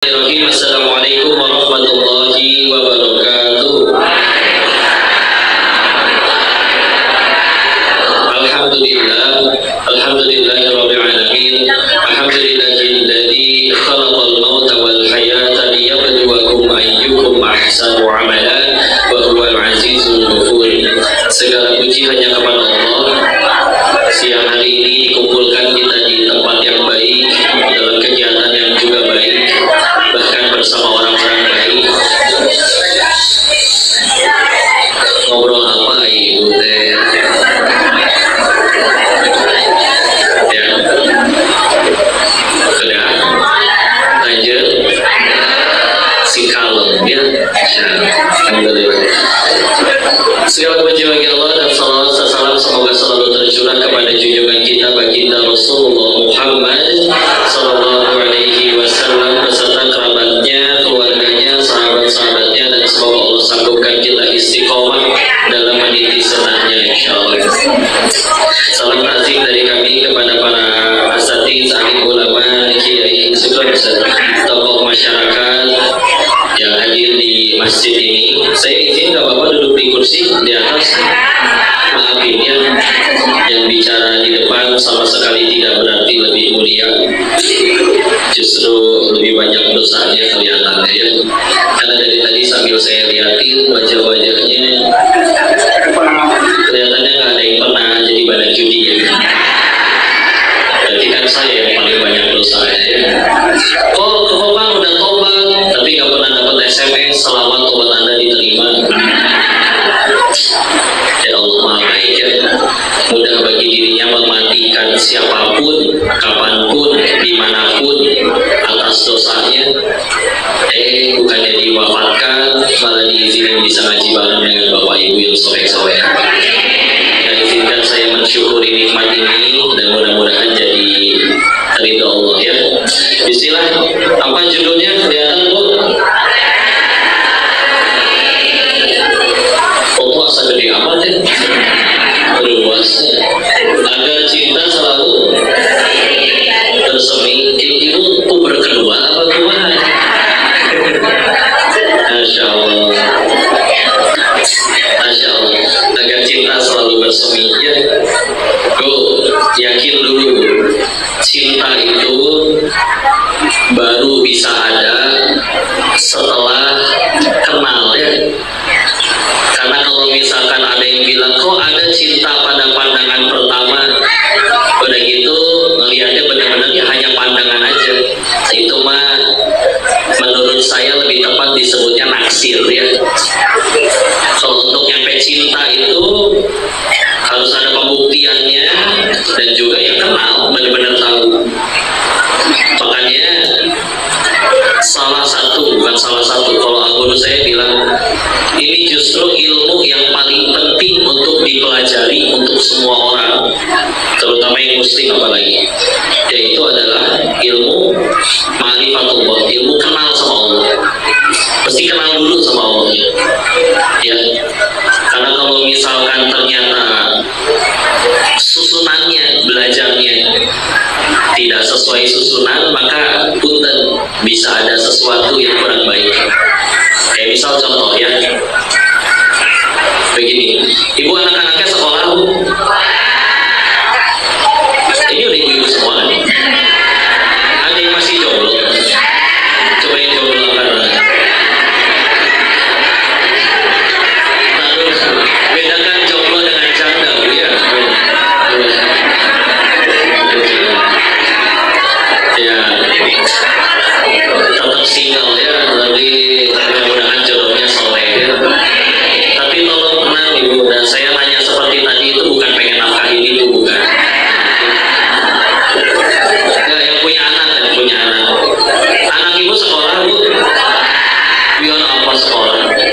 Assalamualaikum warahmatullahi wabarakatuh. Alhamdulillahirabbil alamin. Alhamdulillahilladzi khalaqal mauta wal hayata liyabluwakum ayyukum ahsanu amala wa huwal azizul ghafur. Segala puji hanya kepada Allah. Siang hari ini dikumpulkan kita di tempat yang baik, dalam kegiatan yang juga baik, bahkan bersama orang-orang baik. Ngobrol apa ibu teh? Ya, sudah lanjut. Si kalem ya. Alhamdulillah. Segala puji bagi Allah dan salawat salam semoga selalu tercurah kepada junjungan kita baginda Rasulullah Muhammad sallallahu alaihi wasallam beserta kerabatnya, keluarganya, sahabat-sahabatnya, dan semoga Allah sanggupkan kita istiqomah dalam meniti sunnahnya insyaallah. Salam ta'zim dari kami kepada para asatidz, alim ulama, kiai, tokoh masyarakat yang hadir di masjid ini. Saya izin gak apa-apa duduk di kursi di atas. Maafin ya, yang bicara di depan sama sekali tidak berarti lebih mulia, justru lebih banyak dosanya kelihatannya ya. Karena dari tadi sambil saya lihatin wajah-wajahnya, kelihatannya nggak ada yang pernah jadi badan judi ya. Berarti kan saya yang paling banyak dosanya ya. Kok bang udah tobat tapi nggak pernah dapat SMS selamat tobat Anda diterima. Ya Allah maha baik ya. Mudah bagi dirinya mematikan siapapun, kapanpun, dimanapun atas dosanya. Bukannya diwafatkan, malah diizinin bisa ngaji bareng dengan bapak ibu yang soleh-soleh. Ya, izinkan saya mensyukuri nikmat ini dan mudah-mudahan jadi ridha Allah ya. Bismillah. Apa judulnya kelihatan bu? Puasa gede amat ya. Berpuasa agar cinta selalu bersemi. Ibu puber kedua apa kumaha? Masya Allah. Masya Allah. Agar cinta selalu bersemi ya. Yakin dulu, cinta itu baru bisa ada setelah kenal ya. Karena kalau misalkan ada yang bilang kok ada cinta pada pandangan pertama, udah gitu melihatnya benar-benar ya hanya pandangan aja, itu mah menurut saya lebih tepat disebutnya naksir ya. Kalau untuk nyampe cinta itu harus ada pembuktiannya dan juga yang kenal benar-benar tahu. Makanya bukan salah satu, kalau guru saya bilang ini justru ilmu yang paling penting untuk dipelajari untuk semua orang, terutama yang muslim apalagi, yaitu adalah ilmu ma'rifatullah, ilmu kenal sama Allah. Pasti kenal dulu sama Allah ya. Karena kalau misalkan ternyata susunannya, belajarnya tidak sesuai susunan, maka punten bisa ada sesuatu yang kurang baik. Kayak misal contoh ya, begini, ibu anak-anaknya sekolah bu, ini udah ibu-ibu semua nih. Ada yang masih jomblo, coba yang jomblo angkat. Bedakan jomblo dengan janda bu ya. Ya, tetap single ya, tapi mudah-mudahan jodohnya soleh ya. Tapi tolong tenang ibu, dan saya tanya seperti tadi itu bukan pengen nafkahin ibu, bukan. Ya, yang punya anak. Anak ibu sekolah bu? Biar apa sekolah? Oke,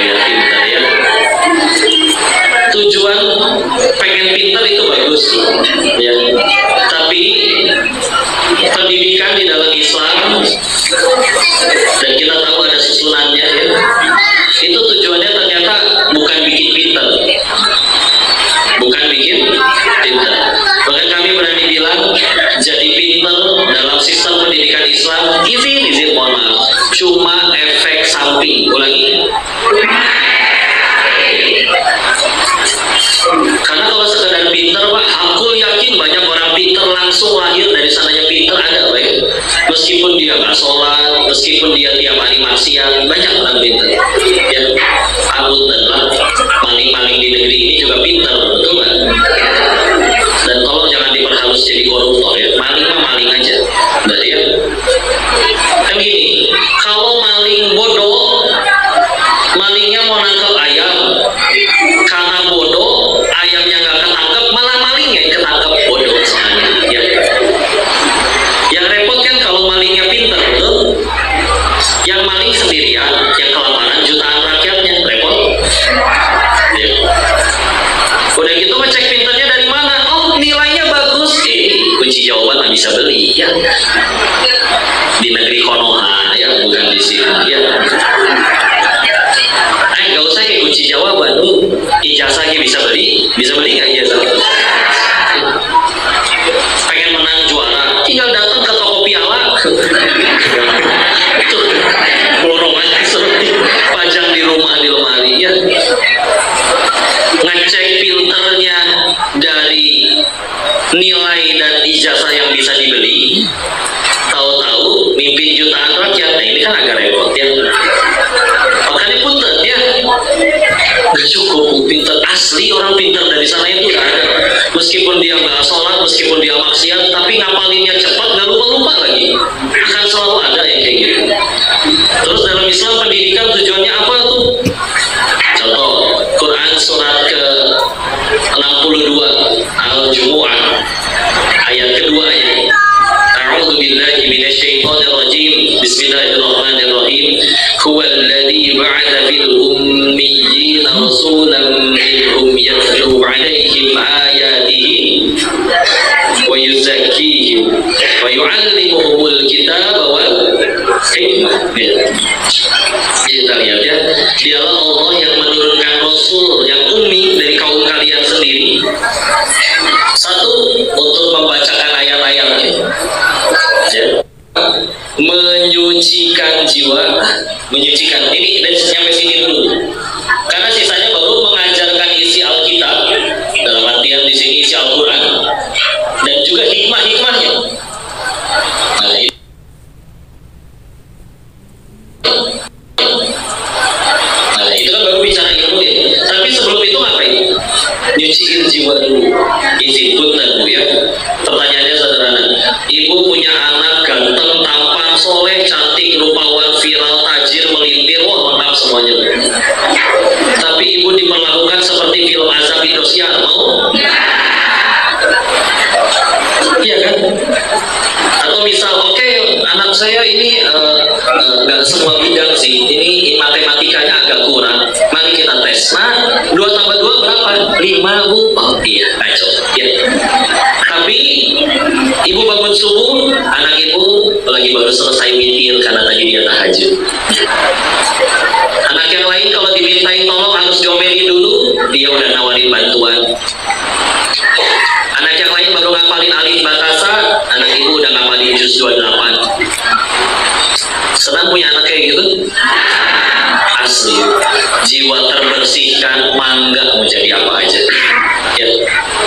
ya pintar ya. Tujuan pengen pintar itu bagus ya. Tapi pendidikan di dalam Islam, dan kita tahu ada susunannya ya, itu tujuannya ternyata bukan bikin pintar, bahkan kami berani bilang jadi pintar dalam sistem pendidikan Islam Islam izin mohon maaf, cuma efek samping. Ulangi. Karena kalau sekedar pinter Pak, aku yakin banyak orang pinter langsung lahir dari sananya pinter ada Pak ya. Meskipun dia nggak sholat, meskipun dia tiap hari maksiat, banyak orang pinter ya. Alhamdulillah, maling-maling di negeri ini juga pinter, betul nggak? Dan tolong jangan diperhalus jadi koruptor ya. Maling mah maling aja, berarti ya. Kan gini, kalau maling bodoh, malingnya mau nangkep ayam, karena bodoh ayamnya nggak ketangkep, malah malingnya yang ketangkep, bodoh soalnya ya. Yang repot kan kalau malingnya pinter, betul? Yang maling sendirian, yang kelaparan jutaan rakyatnya, repot ya. Udah gitu ngecek pinternya dari mana? Oh, nilainya bagus. Kunci jawaban nggak bisa beli ya. Di negeri Konoha ya, bukan di sini ya. Nggak usah kayak kunci jawaban tuh, ijazahnya bisa beli nggak ijazah? Pengen menang juara, tinggal datang ke toko piala. Itu borong aja seperti pajang di rumah di lemari ya. Ngecek pinternya dari nilai dan ijazah yang bisa dibeli, tahu-tahu mimpin jutaan rakyat. Nah ini kan agak repot ya. Makanya punten ya, nggak cukup pinter asli, orang pinter dari sana itu nggak ada. Meskipun dia nggak sholat, meskipun dia maksiat, tapi ngapalinnya cepat, nggak lupa lagi. Akan selalu ada yang kayak gitu. Terus dalam Islam pendidikan tujuannya apa tuh? Contoh Quran surat ke-62 Al-Jumu'ah ayat kedua ya. A'udzu billahi minasyaitonir rajim. Bismillahirrahmanirrahim. Huwallazi ba'atsa fil ummiyina rasulan minhum yatlu 'alaihim ayatihi wa yuzakkihim wa yu'allimuhumul kitaba wal hikmah. Kita lihat ya, dialah Allah yang menurunkan Rasul yang ummi dari kaum kalian sendiri. Satu, untuk membacakan ayat-ayatnya ya. Menyucikan jiwa, menyucikan ini dan sampai sini dulu. Karena sisanya baru mengajarkan isi Alkitab, dalam artian di sini isi Al-Quran dan juga hikmah-hikmahnya. Nah, ini itu kan baru bicara ilmu ya. Tapi sebelum itu ngapain? Nyuciin jiwa dulu. Izin punten Bu ya. Pertanyaannya sederhana. Ibu punya anak ganteng, tampan, soleh, cantik, rupawan, viral, tajir, melintir, wah lengkap semuanya. Tapi ibu diperlakukan seperti film azab Indosiar, mau? Iya kan? Atau misal, oke, anak saya ini nggak semua bidang sih, ini matematikanya agak kurang, mari kita tes. Nah, 2 tambah 2 berapa? 5 Bu. Oh iya, kacau ya. Tapi ibu bangun subuh, anak ibu lagi baru selesai witir karena tadi dia tahajud. Anak yang lain kalau dimintain tolong harus diomelin dulu, dia udah nawarin bantuan. Anak yang lain baru ngapalin alif batasa, anak ibu udah ngapalin juz 28. Senang punya anak kayak gitu? Asli, jiwa terbersihkan, mangga mau jadi apa aja ya.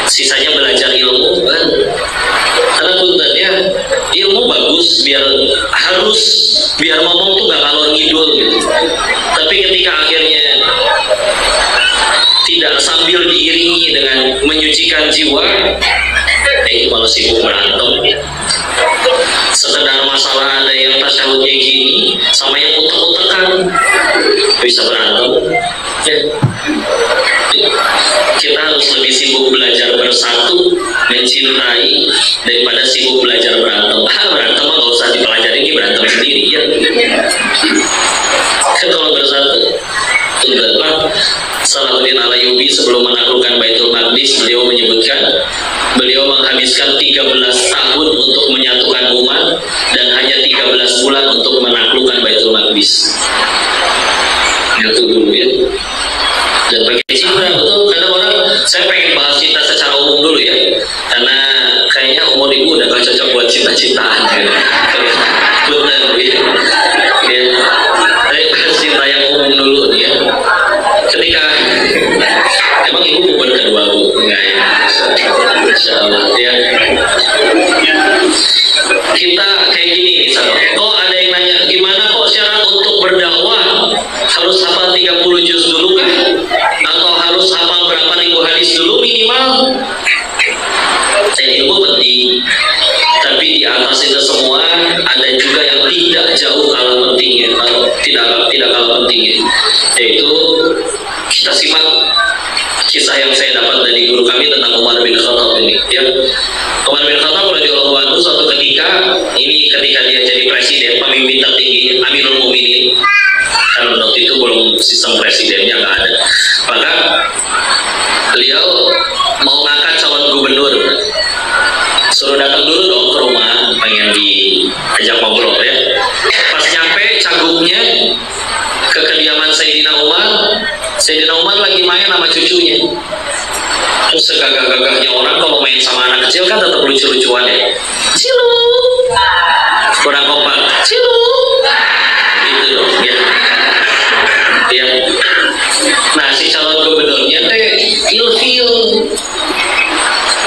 Sisanya belajar ilmu kan. Karena punten ya, ilmu bagus, biar ngomong tuh gak kalor ngidul gitu. Tapi ketika akhirnya tidak sambil diiringi dengan menyucikan jiwa, malah sibuk berantem. Sekedar masalah ada yang tasyahudnya gini sama yang utek-utekan bisa berantem ya. Kita harus lebih sibuk belajar bersatu, mencintai, daripada sibuk belajar berantem. Berantem mah gak usah dipelajari, ini berantem sendiri ya. Kalau bersatu, tunduklah. Salahuddin Al-Ayyubi sebelum menaklukkan Baitul Maqdis, beliau menghabiskan 13 tahun untuk menyatukan umat dan hanya 13 bulan untuk menaklukkan Baitul Maqdis. Itu dulu ya. Dan bagi cinta betul, kadang orang, saya pengen bahas cinta secara umum dulu ya, karena kayaknya umur ibu udah gak cocok buat cinta-cintaan ya. 10 juz dulu kan? Atau harus hafal berapa ribu hadis dulu minimal? Ilmu penting, tapi di atas itu semua ada juga yang tidak jauh kalah pentingnya, tidak kalah pentingnya, yaitu kita simak kisah yang saya dapat dari guru kami tentang Umar bin Khattab ini. Ya, Umar bin Khattab radhiyallahu anhu suatu ketika dia jadi presiden, pemimpin tertinggi, Amirul Mukminin. Karena waktu itu belum sistem presidennya nggak ada, maka beliau mau ngangkat calon gubernur. Suruh datang dulu dong ke rumah, pengen diajak ngobrol ya. Pas nyampe cagupnya ke kediaman Sayyidina Umar lagi main sama cucunya. Terus segagah-gagahnya orang kalau main sama anak kecil kan tetap lucu-lucuan ya. Cilu, kurang kompak. Cilu, gitu dong ya. Ya. Nah si calon gubernurnya teh ilfil.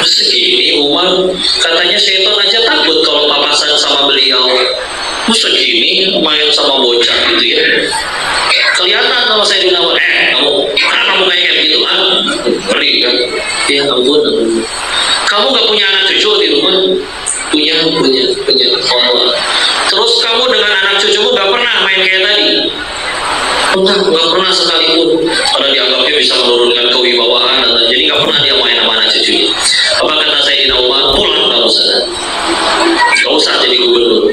Segini Umar katanya setan aja takut kalau papasan sama beliau. Segini main sama bocah gitu ya. Kelihatan kalau saya dinawar, kamu kayak gitu ngeri kan? Ya ampun. Kamu nggak punya anak cucu di rumah? Punya. Oh. Terus kamu dengan anak cucumu nggak pernah main kayak tadi? Nggak pernah sekalipun. Karena dianggapnya bisa menurunkan kewibawaan, jadi nggak pernah dia main sama anak cucunya. Apa kata Sayyidina Umar? Pulang nggak usah jadi gubernur.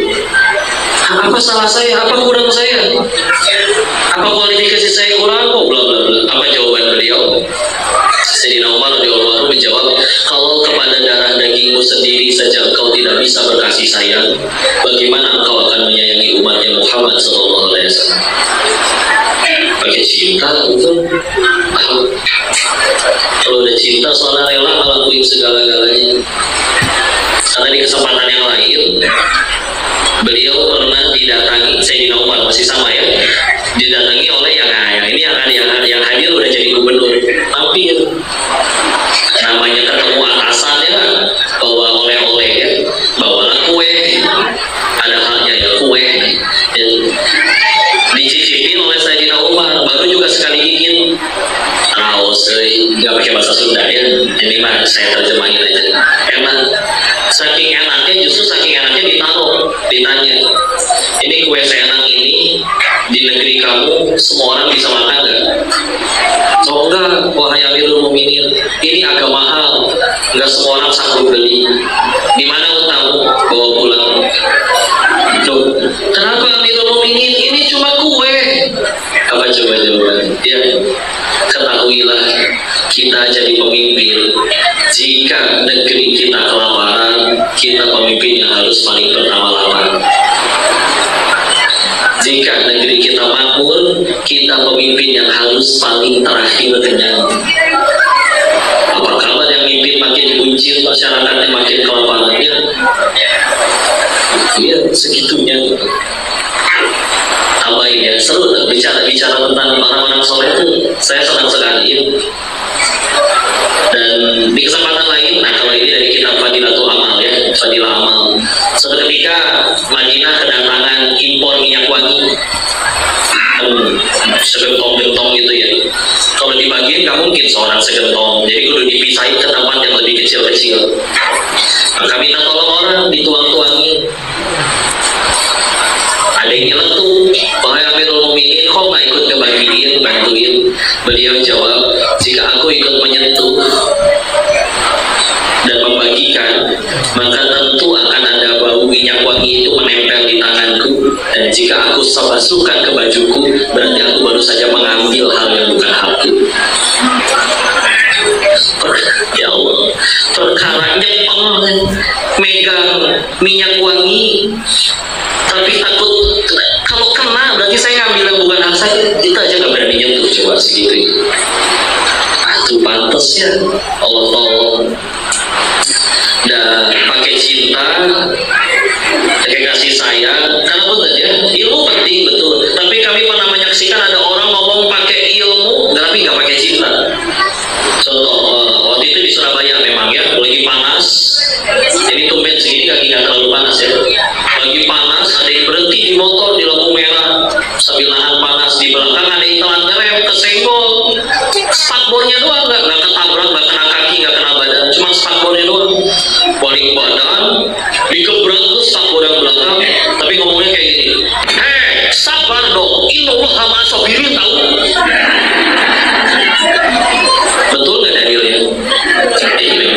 Apa salah saya? Apa kurang saya? Apa kualifikasi saya kurang? Kok bla bla bla. Apa jawaban beliau? Sayyidina Umar radhiyallahu anhu menjawab, kalau kepada darah dagingmu sendiri saja engkau tidak bisa berkasih sayang, bagaimana engkau akan menyayangi umatnya Muhammad sallallahu alaihi wasallam? Pakai cinta itu. Kalau udah cinta soalnya rela ngelakuin segala-galanya. Karena di kesempatan yang lain beliau pernah didatangi, Sayyidina Umar masih sama ya, didatangi oleh yang hadir udah jadi gubernur, tapi namanya ketemu atasannya bawa oleh-oleh ya, bawalah kue, ada halnya ya kue, dan dicicipin oleh Sayyidina Umar, baru juga sekali gigit, nggak pakai bahasa Sunda ya, ini mah saya terjemahin aja, enak. Saking enaknya, justru saking enaknya ditanya, ini kue seenak ini di negeri kamu semua orang bisa makan nggak? Oh enggak, wahai Amirul Mukminin, ini agak mahal, nggak semua orang sanggup beli. Di mana utangmu? Bawa pulang. Tuh, kenapa Amirul Mukminin? Ini cuma kue. Apa coba jawabannya? Ya, ketahuilah kita jadi pemimpin. Jika negeri kita kelaparan, kita pemimpin yang harus paling pertama lapar. Jika negeri kita makmur, kita pemimpin yang harus paling terakhir kenyang. Apa kabar yang mimpin makin buncit, masyarakatnya makin kelaparannya? Ya, segitunya. Tambahin ya, seru bicara tentang orang-orang soleh itu, saya senang sekali. Dan di kesempatan lain, nah kalau ini dari kitab Fadilatul Amal ya, Fadilah Amal. Suatu ketika Madinah kedatangan impor minyak wangi, segentong-gentong gitu ya. Kalau dibagiin nggak mungkin seorang segentong, jadi kudu dipisahin ke tempat yang lebih kecil-kecil. Maka minta tolong orang dituang-tuangin. Ada yang nyeletuk, wahai Amirul Mukminin, kok nggak ikut ngebagiin, bantuin? Beliau jawab, jika aku ikut menyentuh dan membagikan, maka tentu akan ada bau minyak wangi itu menempel di tanganku, dan jika aku masukkan ke bajuku, berarti aku baru saja mengambil hal yang bukan hakku. Ya Allah, perkaranya megang minyak wangi, tapi takut kalau kena berarti saya ngambil yang bukan hak saya. Kita aja nggak berani nyentuh, coba segitu. Itu pantas ya, Allah tolong. Dan pakai cinta, pakai kasih sayang, karena betul ya, ilmu penting betul. Tapi kami pernah menyaksikan ada orang ngomong pakai ilmu, tapi nggak pakai cinta. Contoh, waktu itu di Surabaya memang ya, lagi panas. Jadi tumben segini kaki nggak terlalu panas ya. Lagi panas, ada yang berhenti di motor di lampu merah sambil nahan panas. Di belakang ada yang telat ngerem, kesenggol. Allah, innallaha ma'as sabirin, tahu? Betul nggak dalilnya? Iya.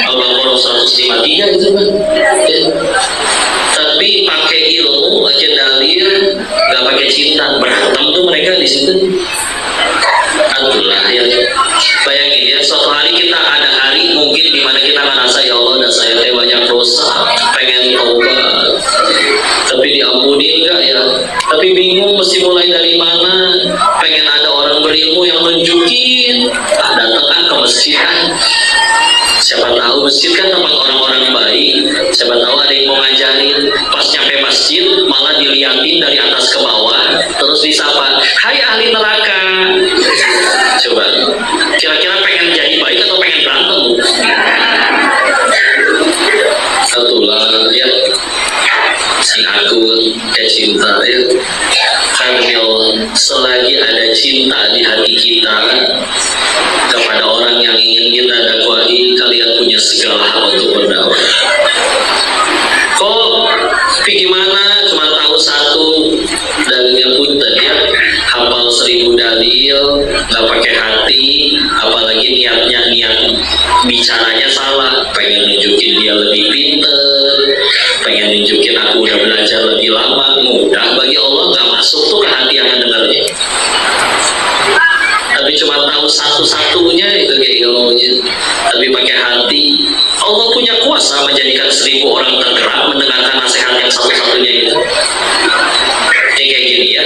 Al-Baqarah 153 gitu kan. Ya. Tapi pakai ilmu aja dalil, nggak pakai cinta, berantem tuh mereka di situ. Alhamdulillah ya. Bayangin ya, suatu hari kita ada hari mungkin di mana kita ngerasa ya Allah, dan saya teh banyak dosa, pengen taubat, tapi diampuni enggak ya? Tapi bingung mesti mulai dari mana? Pengen ada orang berilmu yang nunjukin, datang kan ke masjid kan? Siapa tahu masjid kan tempat orang-orang baik. Siapa tahu ada yang mau ngajarin. Pas nyampe masjid malah diliatin dari atas ke bawah, terus disapa, hai ahli neraka. Coba, kira-kira pengen jadi baik atau pengen berantem? Satulah ya, si aku cinta ya. Karena Allah, selagi ada cinta di hati kita kepada orang yang ingin kita dakwai, kalian punya segala hak untuk berdakwah. Kok gimana cuma tahu satu dalilnya punten ya, hafal 1000 dalil nggak pakai hati, apalagi niat bicaranya salah, pengen nunjukin dia lebih pinter, pengen nunjukin aku udah belajar lebih lama. Mudah bagi Allah, nggak masuk tuh ke hati yang dengarnya. Tapi cuma tahu satu-satunya itu kayak ilmunya, tapi pakai hati. Allah punya kuasa menjadikan 1000 orang tergerak mendengarkan nasihat yang satu-satunya itu. Ini kayak gini ya.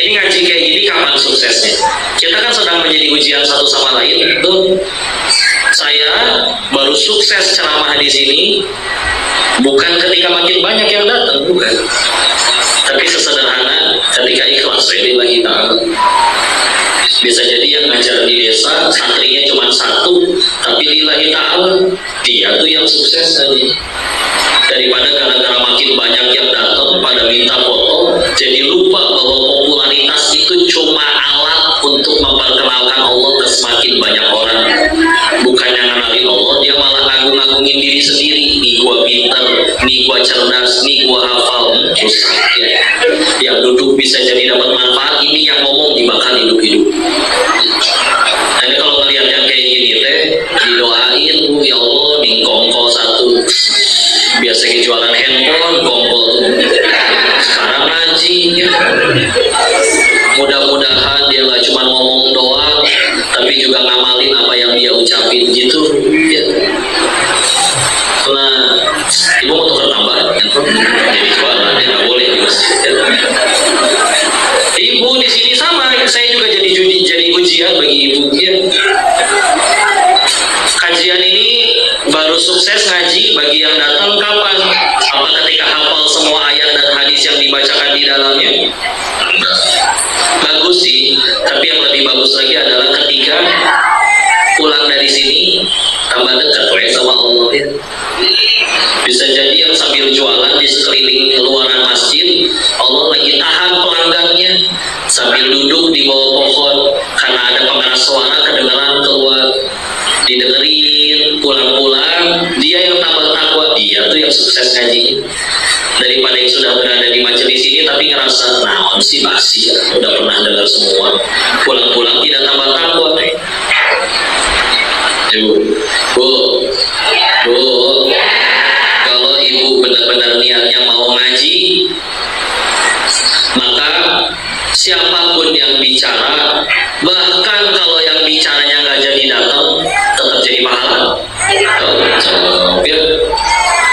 Ini ngaji kayak gini kapan suksesnya? Kita kan sedang menjadi ujian satu sama lain. Tuh, saya baru sukses ceramah di sini bukan ketika makin banyak yang datang, bukan. Tapi sesederhana ketika ikhlas lillahi ta'ala. Bisa jadi yang ngajar di desa santrinya cuma satu, tapi lillahi ta'ala dia tuh yang sukses tadi. Daripada gara-gara makin banyak yang datang pada minta foto, jadi lupa bahwa popularitas itu cuma alat untuk memperkenalkan Allah ke semakin banyak orang. Bukannya ngenalin Allah, dia malah ngagung-ngagungin diri sendiri. Nih gua pintar, nih gua cerdas, nih gua hafal. Rusak ya. Yang duduk bisa jadi dapat manfaat, ini yang ngomong dibakar hidup-hidup. Nah, ini kalau ngeliat yang kayak gini teh, didoain, ya Allah, nih kongko satu. Biasanya jualan handphone, kompol. Sekarang ngaji ya. Mudah-mudahan dia nggak cuma ngomong doang, tapi juga ngamalin apa yang dia ucapin gitu ya. Nah, ibu mau tukar tambah handphone, jadi jualan ya, nggak boleh di masjid ya. Ibu di sini sama, saya juga jadi ujian bagi ibu ya. Kajian ini baru sukses ngaji bagi yang datang kapan? Apa ketika hafal semua ayat dan hadis yang dibacakan di dalamnya? Bagus sih, tapi yang lebih bagus lagi adalah ketika pulang dari sini tambah dekat sama Allah ya. Bisa jadi yang sambil jualan di sekeliling luaran masjid, Allah lagi tahan pelanggannya sambil duduk di bawah pohon karena ada pengeras suara kedengaran keluar, didengerin, pulang-pulang dia yang tambah takwa, dia tuh yang sukses ngajinya. Daripada yang sudah berada di majelis ini tapi ngerasa naon sih basi ya, udah pernah dengar semua, pulang-pulang tidak tambah takwa. Bu, kalau ibu benar-benar niatnya mau ngaji, maka siapapun yang bicara, bahkan kalau yang bicaranya nggak jadi datang, tetap jadi pahala. Ya.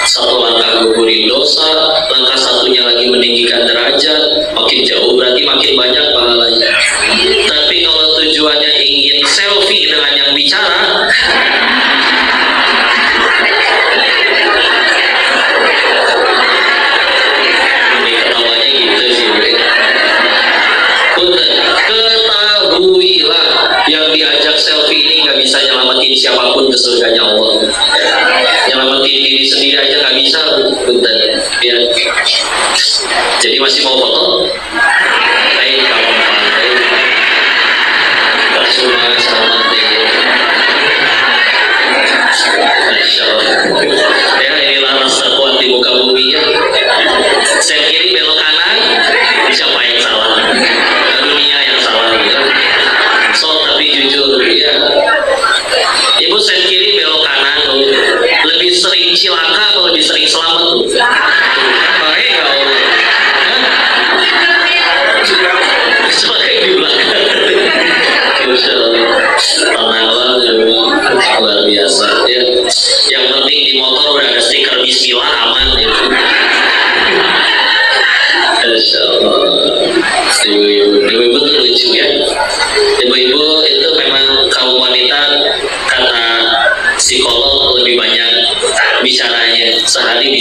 Satu langkah gugurin dosa, langkah satunya lagi meninggikan derajat, makin jauh berarti makin banyak pahalanya. Tapi kalau tujuannya ingin selfie dengan yang bicara, ini ketawanya gitu sih. Ketahuilah yang diajak selfie ini nggak bisa nyelamatin siapapun ke surganya Allah. Nyelamatin diri sendiri aja nggak bisa, punten ya. Jadi masih mau foto? Hai kawan pantai, semua selamat ya. Masya Allah. Ya inilah rasa kuat di muka bumi ya. Sen kiri belok kanan.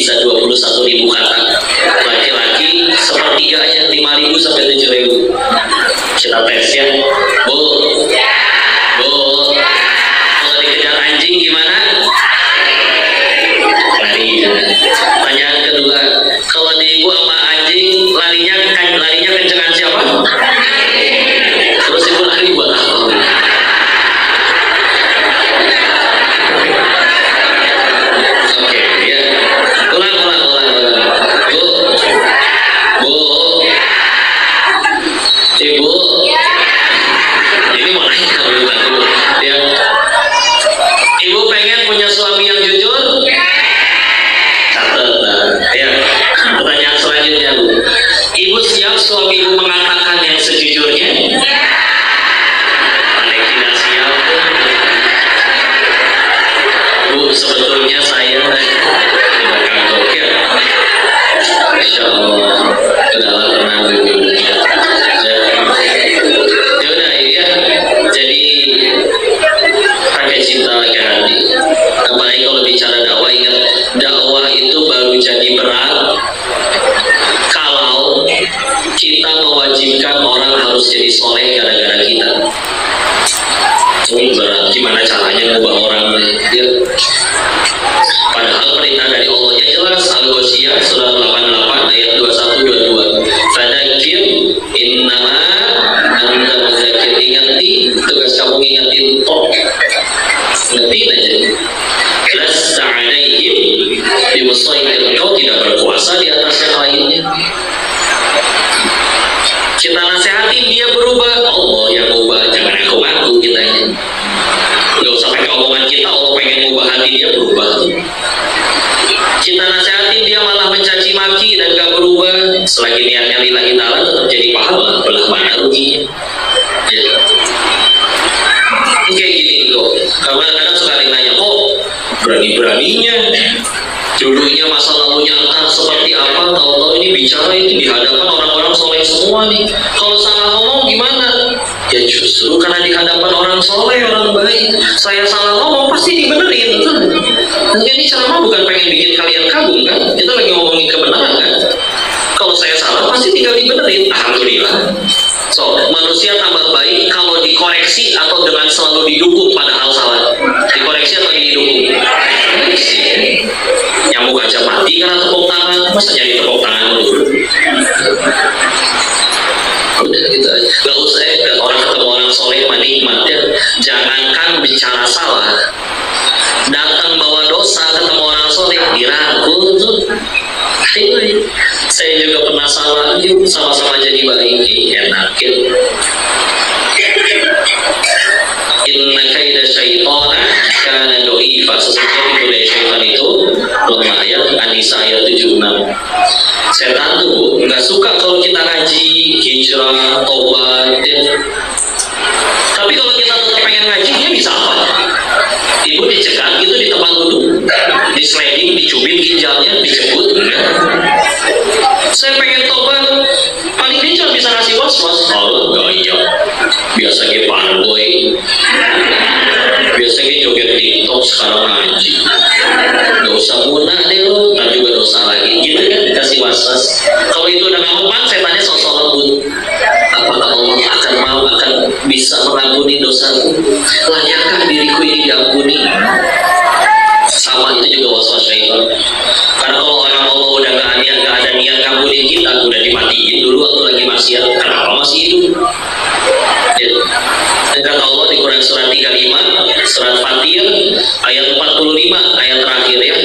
bisa 21.000 kata. Laki-laki sepertiganya 5.000 sampai 7.000. Kita tes ya. Bu, kalau dikejar anjing gimana? Lari. Pertanyaan kedua, kalau diibu sama anjing larinya kencengan siapa? Terus ibu lari buat apa? Oke, ya. Ulang. Bu. Ibu. Ini mau nanya dulu. Ya. Ibu pengen punya suami yang jujur? Ya. Pertanyaan selanjutnya, Bu. Ibu siap suami ibu mengatakan yang sejujurnya? Paling tidak siap. Bu, sebetulnya saya kagok ya. Insya Allah. Udahlah, tenang dulu. Ya udah ya. Jadi pakai cinta pakai hati. Apalagi kalau bicara dakwah, ingat dakwah itu baru jadi berat kalau kita mewajibkan orang harus jadi soleh gara-gara kita. Berat. Gimana caranya mengubah orang? Ya. Padahal perintah dari Allahnya jelas. Al-Ghoshiyah surah 88 ayat 21-22. Fadzakir innama anta mudzakir. Ingati, tugas kamu ngingetin tok. Ingetin aja. Lasta alaihim bimusaitir. Kau tidak berkuasa di atas yang lainnya. Kita nasihatin dia berubah, Allah yang ubah, jangan aku kitanya. Gak usah pakai omongan kita, Allah pengen ubah hati dia berubah. Kita nasihatin dia malah mencaci maki dan gak berubah. Selagi niatnya lillahi ta'ala tetap jadi pahala, belah mana ruginya. Ya. Ini kayak gini kok. Kadang-kadang suka nanya, kok berani-beraninya dulunya masa lalunya entah seperti apa, tahu-tahu ini bicara ini di hadapan orang-orang soleh semua nih. Kalau salah ngomong gimana? Ya justru karena di hadapan orang soleh, orang baik, saya salah ngomong pasti dibenerin kan? Dan ini ceramah bukan pengen bikin kalian kagum kan? Kita lagi ngomongin kebenaran kan? Kalau saya salah pasti tinggal dibenerin. Alhamdulillah. So, manusia tambah baik kalau dikoreksi atau dengan selalu didukung padahal salah. Dikoreksi atau didukung? Koreksi. Nyamuk aja mati karena tepuk tangan, masa jadi tepuk tangan dulu? Udah gitu aja. Gak usah ya, orang ketemu orang soleh nikmat ya. Jangankan bicara salah, datang bawa dosa ketemu orang soleh dirangkul tuh. Saya juga pernah salah, yuk sama-sama jadi baik, enakin. Inna kaida syaitana kana do'ifa. Sesungguhnya tipu daya syaitan itu lemah. Ayat An-Nisa ayat 76. Setan tuh nggak suka kalau kita ngaji hijrah, tobat ya. Tapi kalau kita tetap pengen ngaji, dia bisa apa? Ibu dicegat gitu di tempat duduk, di sliding, dicubit ginjalnya, dijemput. Saya pengen tobat, paling dia cuma bisa ngasih was-was. Oh, enggak iya. Biasanya panboy, biasanya joget TikTok, sekarang ngaji. Dosa guna deh lo, ntar juga dosa lagi. Gitu kan, dikasih was-was. Kalau itu udah nggak mempan, saya tanya sosok lembut. Apakah Allah akan mau, akan bisa mengampuni dosaku? Layakkah diriku ini diampuni? Sama itu juga was-was syaitan. Karena kalau orang Allah udah nggak ada niat ngampunin kita, udah dimatiin dulu atau lagi maksiat, kenapa masih hidup? Ya. Dan kata Allah di Quran surat 35, surat Fatir ayat 45, ayat terakhir ya.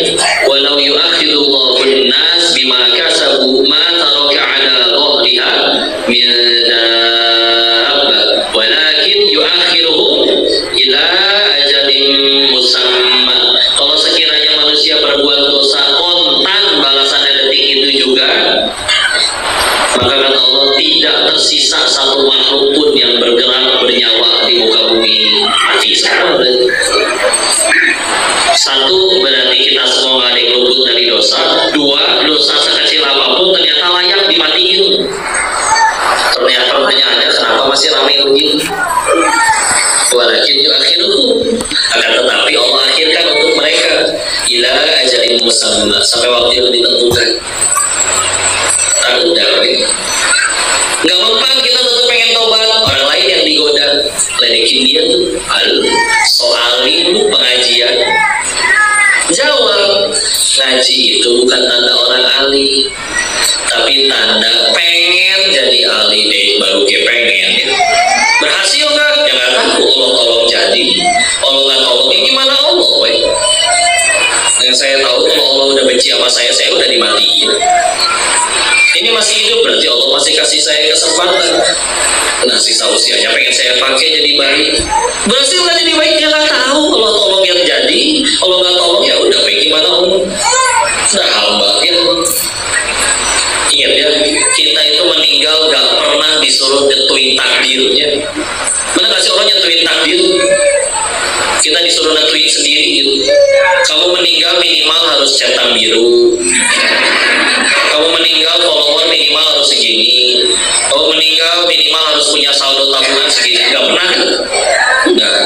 Walau yu'akhidullahu an-nas bima kasabu ma taraka 'ala dhahriha min dabbah walakin yu'akhiruhum ila ajalin musamma. Kalau sekiranya manusia berbuat dosa kontan balasannya detik itu juga, maka kata Allah tidak tersisa satu makhluk pun yang bergerak bernyawa di muka bumi. Mati sekarang. Satu, berarti kita semua gak ada yang luput dari dosa. Dua, dosa sekecil apapun ternyata layak dimatiin. Ternyata pertanyaannya kenapa masih ramai begini? Walakin yu'akhiruhum, akan tetapi Allah akhirkan untuk mereka ila ajalin musamma, sampai waktu yang ditentukan. Takut damai. Gak mempan kita tetap pengen tobat. Orang lain yang digoda, ledekin dia tuh. Soalin lu pengajian. Jawab, ngaji itu bukan tanda orang ahli, tapi tanda pengen jadi ahli deh, baru kayak pengen. Berhasil nggak? Ya nggak tahu. Allah tolong jadi, Allah nggak tolong. Ya gimana Allah, weh? Yang saya tahu kalau Allah udah benci sama saya udah dimatiin. Ini masih hidup, berarti Allah masih kasih saya kesempatan. Nah, sisa usianya pengen saya pakai jadi baik. Berhasil nggak jadi baik? Dia nggak tahu. Allah tolong yang jadi, Allah nggak tolong ya udah baik gimana Allah. Nah, hamba ya. Ingat ya, kita itu meninggal nggak pernah disuruh nyentuhin takdirnya. Mana nggak sih orang nyentuhin takdir? Kita disuruh nentuin sendiri gitu. Kamu meninggal minimal harus centang biru. Kamu meninggal follower minimal harus segini. Kamu meninggal minimal harus punya saldo tabungan segini. Gak pernah kan? Enggak.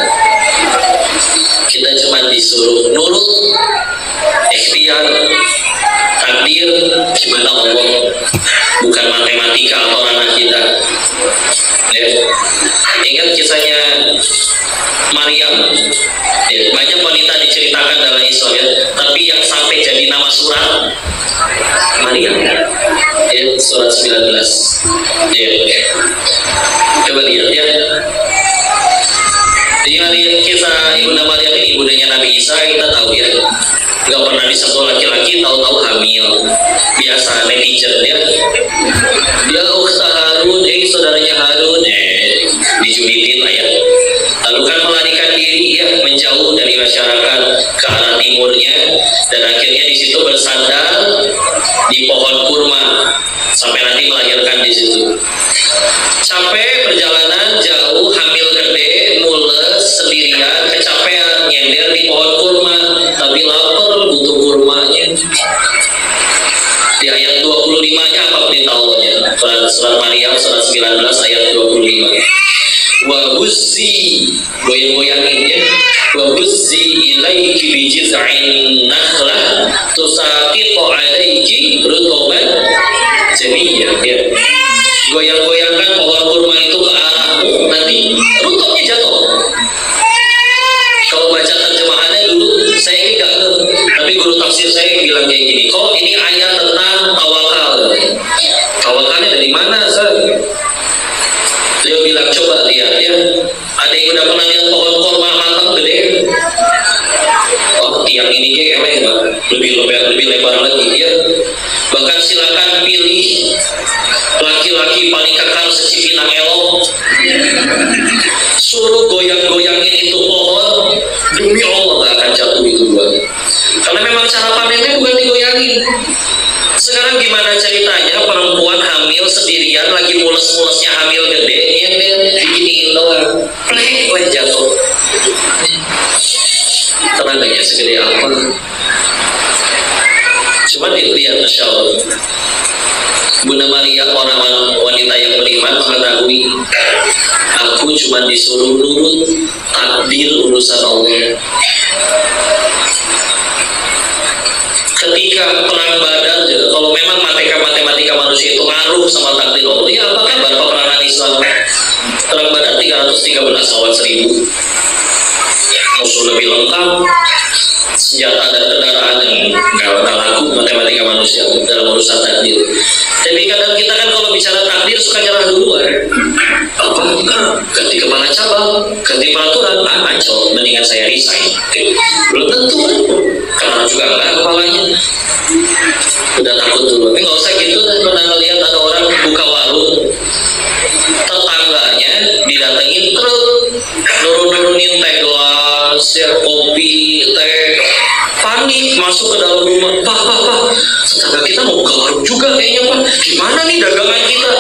Kita cuma disuruh nurut, ikhtiar, takdir gimana Allah, bukan matematika atau ranah kita. Ya. Ingat kisahnya Maryam. Ya, banyak wanita diceritakan dalam Islam ya, tapi yang sampai jadi nama surat Maryam. Ya, surat 19. Ya. Coba lihat ya. Jadi kisah Ibunda Maryam ini ibundanya Nabi Isa, kita tahu ya. Gak pernah disentuh laki-laki, tahu-tahu hamil. Biasa netizen ya. Dia ukhta Harun, saudaranya Harun, dijulitin lah ya. Lalu kan melarikan diri ya, menjauh dari masyarakat ke arah timurnya, dan akhirnya di situ bersandar di pohon kurma sampai nanti melahirkan di situ. Capek perjalanan jauh, hamil gede, mules, sendirian, kecapean, nyender di pohon kurma, tapi lapar, butuh kurmanya. Di ayat 25-nya apa perintah Allahnya? Surat Maryam surat 19 ayat 25. Wa huzzi, goyang-goyangin ya. Wa huzzi ilaiki bi jiz'in nakhlah tusaqitu 'alaiki rutuban jamiyya ya. Goyang-goyangkan pohon kurma itu ke arahmu, nanti rutubnya jatuh. Kalau baca terjemahannya dulu saya ini gak tapi guru tafsir saya bilang kayak gini, kok ini ayat tentang tawakal. Tawakalnya dari mana, Ustaz? Dia bilang coba lihat ya, ada yang udah pernah lihat pohon kurma matang gede? Oh, yang ini kayak lebih lebar lagi ya. Bahkan silakan pilih laki-laki paling kekal secipinang elok, suruh goyang-goyangin itu pohon, demi Allah gak akan jatuh itu buah. Karena memang cara panennya bukan digoyangin. Sekarang gimana ceritanya perempuan hamil sendirian, lagi mules-mulesnya hamil gede, diginiin doang, plek jatuh. Tenaganya segede apa? Cuma dilihat, Masya Allah. Bunda Maryam, orang wanita yang beriman, mengetahui aku cuma disuruh nurut takdir urusan Allah. Ketika perang Badar, kalau memang matematika manusia itu ngaruh sama takdir Allah, ya apa kabar peperangan Islam? Perang Badar 313 lawan 1000, musuh lebih lengkap, senjata dan kendaraan yang nggak laku, matematika manusia dalam urusan takdir. Tapi kadang kita kan kalau bicara takdir suka nyerah duluan. Apa? Ganti kepala cabang, ganti peraturan, ancol, mendingan saya resign. Belum tentu kan, juga enggak kepalanya. Udah takut dulu. Tapi nggak usah gitu. Pernah ngeliat ada orang buka warung, tetangganya didatengin truk, nurunin teh gelas, ya, kopi, teh, panik masuk ke dalam rumah. Pak, tetangga kita mau buka warung juga kayaknya, Pak. Gimana nih dagangan kita?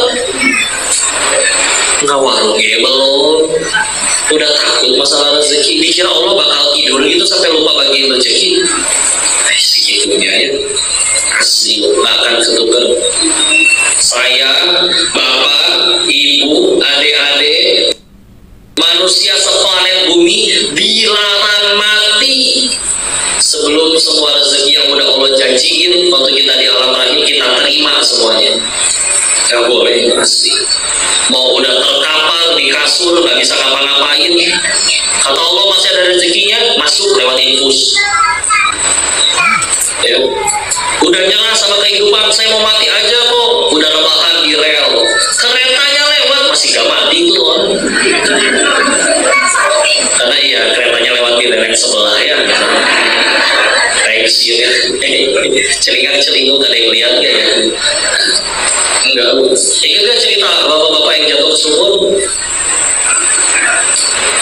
Nggak, warungnya belum. Udah takut masalah rezeki. Dikira Allah bakal tidur gitu sampai lupa bagi rezeki. Segitunya ya. Asli, nggak akan ketukar. Saya, bapak, ibu, adik-adik, manusia seplanet bumi dilarang mati sebelum semua rezeki yang udah Allah Gak boleh pasti. Mau udah terkapar di kasur nggak bisa ngapa-ngapain, kata Allah masih ada rezekinya, masuk lewat infus. Ya, udah nyerah sama kehidupan, saya mau mati aja kok, udah rebahan di rel, keretanya lewat masih gak mati tuh orang. Karena iya keretanya lewat di rel sebelah ya, reaksi ya, celingan-celingung ada yang lihat ya. Enggak, ingat gak cerita bapak-bapak yang jatuh ke sumur?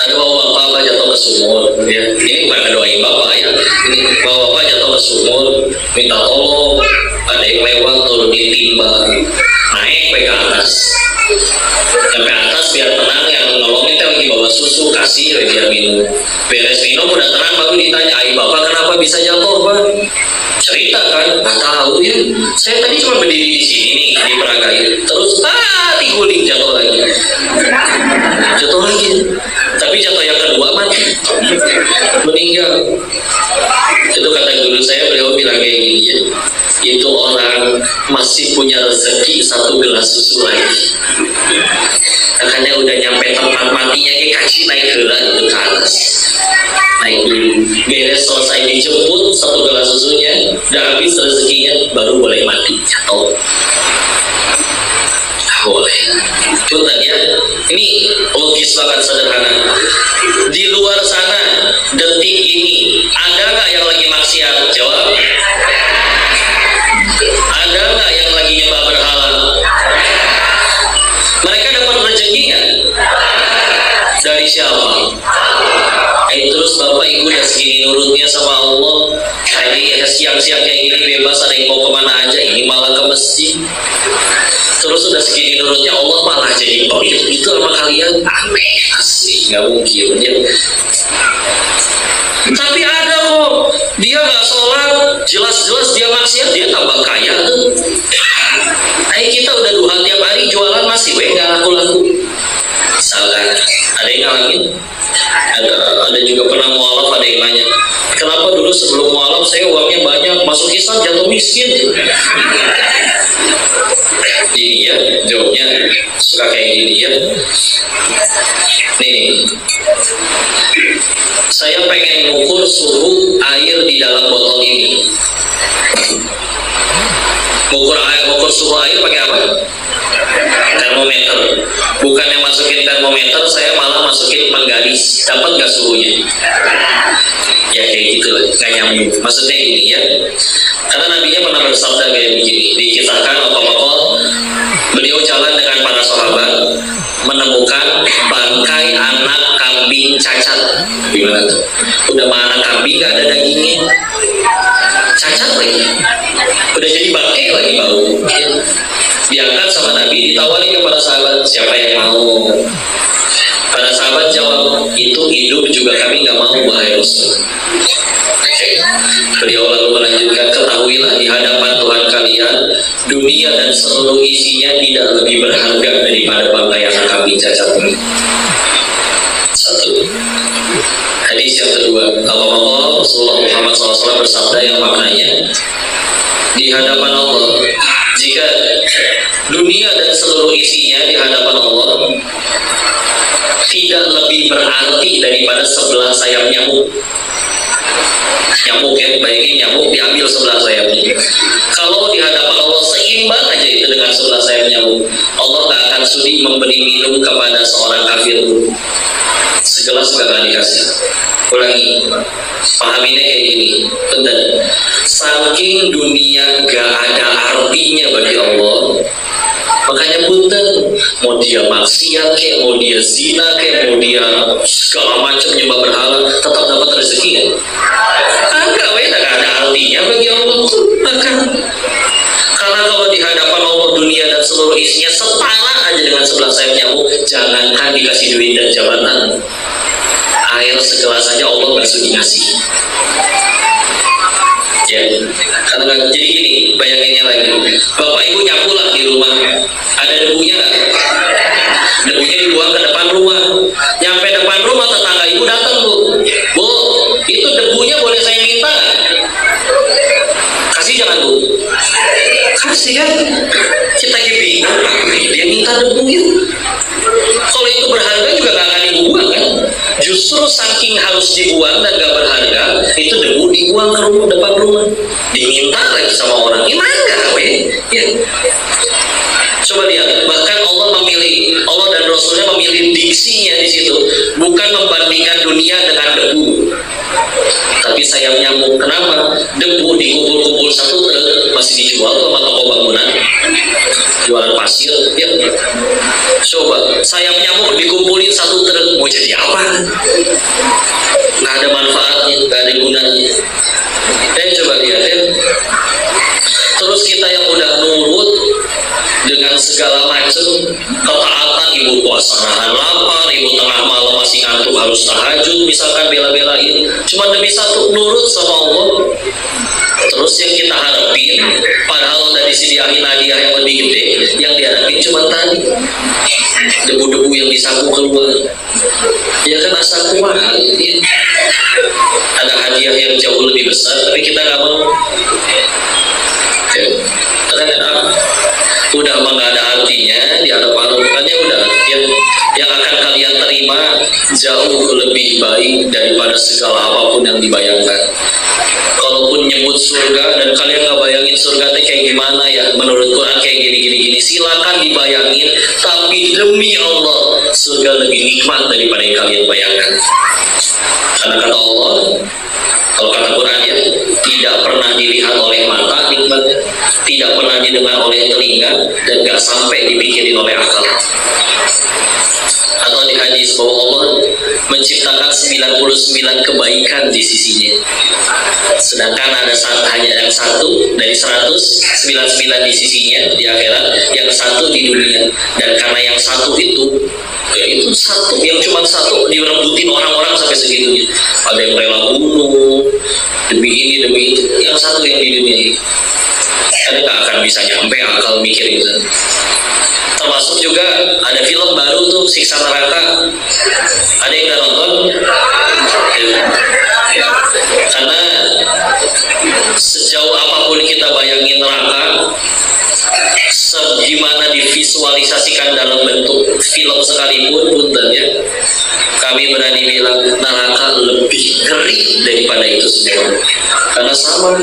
Ada bapak-bapak jatuh ke sumur ya. Ini bukan ngedoain bapak ya, ini bapak-bapak jatuh ke sumur minta tolong, ada yang lewat turun ditimba, naik ke atas, sampai atas biar tenang, yang nolongin teh lagi bawa susu, kasih biar minum. Beres minum udah tenang baru ditanya, "Ai bapak kenapa bisa jatuh pak?" Cerita kan, nggak tahu ya, saya tadi cuma berdiri di sini nih di Peragai, terus diguling jatuh lagi, tapi jatuh yang kedua mati, meninggal. Itu kata guru saya, beliau bilang kayak gini ya, itu orang masih punya rezeki 1 gelas susu lagi, makanya udah nyampe tempat matinya kayak kasih naik gelas itu ke atas, naik dulu, beres selesai dijemput 1 gelas susunya udah habis rezekinya, baru boleh mati jatuh. Boleh. Punten ya, ini logis banget, sederhana. Di luar sana detik ini ada nggak yang lagi maksiat? Jawab. Ada nggak yang lagi nyembah berhala? Mereka dapat rezeki nggak? Dari siapa? Terus bapak ibu udah segini nurutnya sama Allah, tadi siang-siang kayak gini bebas, ada yang mau kemana aja, ini malah ke masjid. Terus udah segini nurutnya Allah malah jadi itu sama kalian, aneh asli, nggak mungkin ya. Tapi ada kok, dia nggak sholat, jelas-jelas dia maksiat, dia tambah kaya tuh. Kita udah duha tiap hari, jualan masih nggak laku-laku. Misalkan ada yang ngalamin, ada juga pernah mualaf, ada yang nanya, kenapa dulu sebelum mualaf saya uangnya banyak, masuk Islam jatuh miskin. Ini ya jawabnya, suka kayak gini ya. Nih, saya pengen mengukur suhu air di dalam botol ini. Mengukur suhu air pakai apa? Termometer. Bukannya masukin termometer, saya malah masukin penggaris. Dapat nggak suhunya? Ya kayak gitu lah, nggak nyambung. Maksudnya gini ya, karena nabinya pernah bersabda kayak begini, dikisahkan Bapak-bapak, beliau jalan dengan para sahabat, menemukan bangkai anak kambing cacat. Gimana tuh? Udah mah anak kambing gak ada dagingnya, cacat lagi, udah jadi bangkai lagi bau. Diangkat sama Nabi, ditawarin kepada sahabat, siapa yang mau? Para sahabat jawab, itu hidup juga kami gak mau, wahai Rasul. Beliau lalu melanjutkan, ketahuilah di hadapan Tuhan kalian, dunia dan seluruh isinya tidak lebih berharga daripada bangkai anak kambing cacat ini. Satu. Hadis yang kedua, Allah Rasulullah Muhammad SAW bersabda yang maknanya, di hadapan Allah, jika dunia dan seluruh isinya di hadapan Allah tidak lebih berarti daripada sebelah sayap nyamuk. Nyamuk ya, bayangin nyamuk diambil sebelah sayapnya. Kalau di hadapan Allah seimbang aja itu dengan sebelah sayap nyamuk, Allah gak akan sudi memberi minum kepada seorang kafir. Segelas gak akan dikasih. Ulangi, pahaminnya kayak gini, bener. Saking dunia gak ada artinya bagi Allah, makanya punten, mau dia maksiat kayak, mau dia zina kayak, mau dia segala macam nyembah berhala, tetap dapat rezeki ya? Enggak, gak ada artinya bagi Allah. Maka karena kalau di hadapan Allah dunia dan seluruh isinya setara aja dengan sebelah sayap nyamuk, jangankan dikasih duit dan jabatan, air segelas saja Allah gak sudi ngasih. Ya, karena jadi gini, bayanginnya lagi, bapak ibu nyapu lah di rumah, ada debunya nggak? Debunya dibuang ke depan rumah, nyampe depan rumah tetangga ibu datang, bu, itu debunya boleh saya minta nggak? Kasih jangan bu, kasih kan? Kita bingung, debunya. Kalau itu berharga juga gak akan dibuang kan. Justru saking harus dibuang dan gak berharga, itu debu dibuang ke rumah, depan rumah, diminta lagi sama orang. Gimana gak ya? Coba lihat, bahkan Allah dan Rasulnya memilih diksinya di situ, bukan membandingkan dunia dengan debu, tapi sayap nyamuk. Kenapa? Debu dikumpul-kumpul satu truk masih dijual tuh sama toko bangunan, jualan pasir. Ya. Coba sayap nyamuk dikumpulin satu truk, mau jadi apa? Nggak ada manfaatnya, nggak ada gunanya. Coba lihat ya. Terus kita yang udah nurut dengan segala macam ketaatan, ibu puasa nahan lapar, ibu tengah malam masih ngantuk harus tahajud, misalkan bela-belain cuma demi satu, nurut sama Allah. Terus yang kita harapin, padahal udah disediain hadiah yang lebih gede, yang diharapin cuma tadi debu-debu yang disapu keluar. Ya kan asaku mahal ya. Ada hadiah yang jauh lebih besar tapi kita nggak mau. Udah nggak ada artinya di hadapan Tuhannya. Udah yang akan kalian terima jauh lebih baik daripada segala apapun yang dibayangkan. Kalaupun nyebut surga dan kalian nggak bayangin surga itu kayak gimana ya, menurut Quran kayak gini, silakan dibayangin, tapi demi Allah surga lebih nikmat daripada yang kalian bayangkan. Karena kata Allah, kalau kata Quran ya, tidak pernah dilihat oleh mata nikmatnya, tidak pernah didengar oleh telinga, dan gak sampai dipikirin oleh akal. Atau di hadis bahwa Allah menciptakan 99 kebaikan di sisinya, sedangkan ada hanya yang satu dari 199 di sisinya di akhirat, yang satu di dunia. Dan karena yang satu itu satu, yang cuma satu direbutin orang-orang sampai segitunya. Ada yang rela bunuh demi ini demi itu, yang satu yang di dunia ini. Karena gak akan bisa nyampe akal mikir itu. Termasuk juga ada film baru tuh, Siksa Neraka. Ada yang udah nonton? Karena sejauh apapun kita bayangin neraka, segimana divisualisasikan dalam bentuk film sekalipun, punten ya, kami berani bilang neraka lebih ngeri daripada itu semua. Karena sama,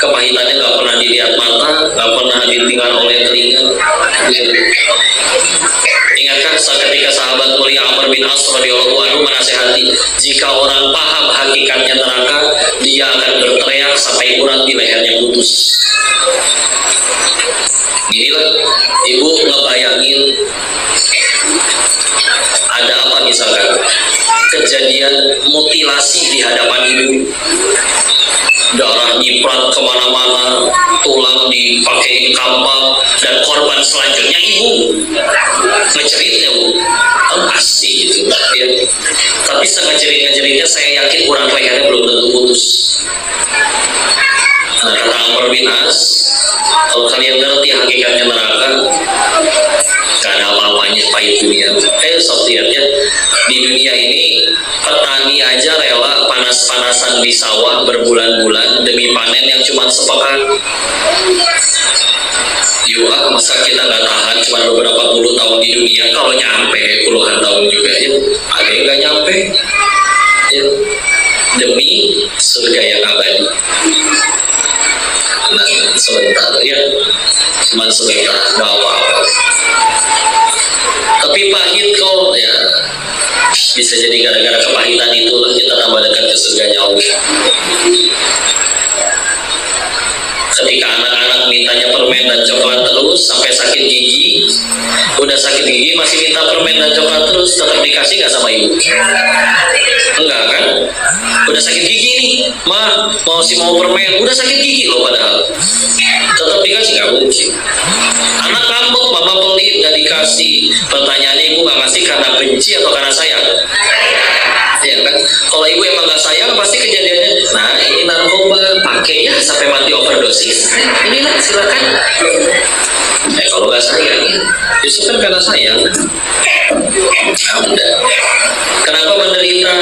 kepahitannya gak pernah dilihat mata, gak pernah didengar oleh telinga. Ingatkan ketika sahabat mulia Amr bin As radhiyallahu anhu menasehati, jika orang paham hakikatnya neraka, dia akan berteriak sampai urat di lehernya putus. Inilah ibu ngebayangin ada apa, misalkan kejadian mutilasi di hadapan ibu, darah nyiprat kemana-mana, tulang dipakai kampak, dan korban selanjutnya ibu. Ngeceritnya bu, asli gitu ya. Tapi sengajerit-ngejeritnya saya yakin urat lehernya belum tentu putus. Nah, kata Amr bin As, kalau kalian ngerti hakikatnya neraka, gak ada apa-apanya pahit dunia. Sob lihat ya, di dunia ini petani aja rela panas-panasan di sawah berbulan-bulan demi panen yang cuma sepekan. Masa kita nggak tahan cuma beberapa puluh tahun di dunia, kalau nyampe puluhan tahun juga ya, ada yang nggak nyampe ya, demi surga yang abadi. Nah, sebentar ya, cuma sebentar, nggak apa-apa. Tapi pahit kok ya, bisa jadi gara-gara kepahitan itulah kita tambah dekat ke surganya Allah. Ketika anak-anak mintanya permen dan coklat terus sampai sakit gigi, udah sakit gigi masih minta permen dan coklat terus, tetap dikasih nggak sama ibu? Enggak kan? Udah sakit gigi nih, ma mau permen, udah sakit gigi loh padahal, tetap dikasih? Nggak mungkin. Anak ngambek, mama pelit nggak dikasih. Pertanyaannya, ibu nggak ngasih karena benci atau karena sayang? Ya kan? Kalau ibu emang nggak sayang, pasti kejadiannya, nah ini narkoba, pakai ya sampai mati overdosis. Inilah silakan. Kalau nggak sayang, justru kan karena sayang. Udah. Kenapa menderita?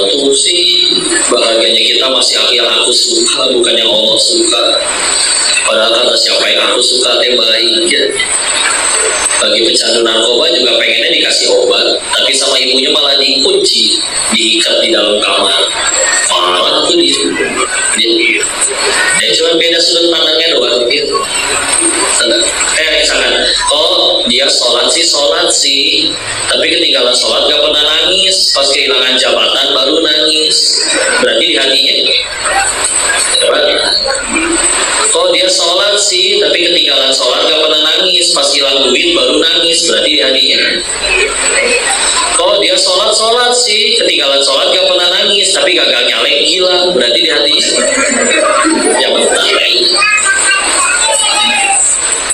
Tuh sih bahagianya kita masih yang aku suka, bukan yang Allah suka. Padahal kata siapa yang aku suka teh baik ya. Bagi pecandu narkoba juga pengennya dikasih obat, tapi sama ibunya malah dikunci, diikat di dalam kamar. Malah tuh dia cuma beda sudut pandangnya doang gitu. Misalkan, dia sholat sih, tapi ketinggalan sholat gak pernah nangis, pas kehilangan jabatan baru nangis, berarti di hatinya. Dia sholat sih, tapi ketinggalan sholat gak pernah nangis, pas hilang duit baru nangis, berarti di hatinya. Dia sholat sih, ketinggalan sholat gak pernah nangis, tapi gagal nyalek gila, berarti di hatinya. Ya benar.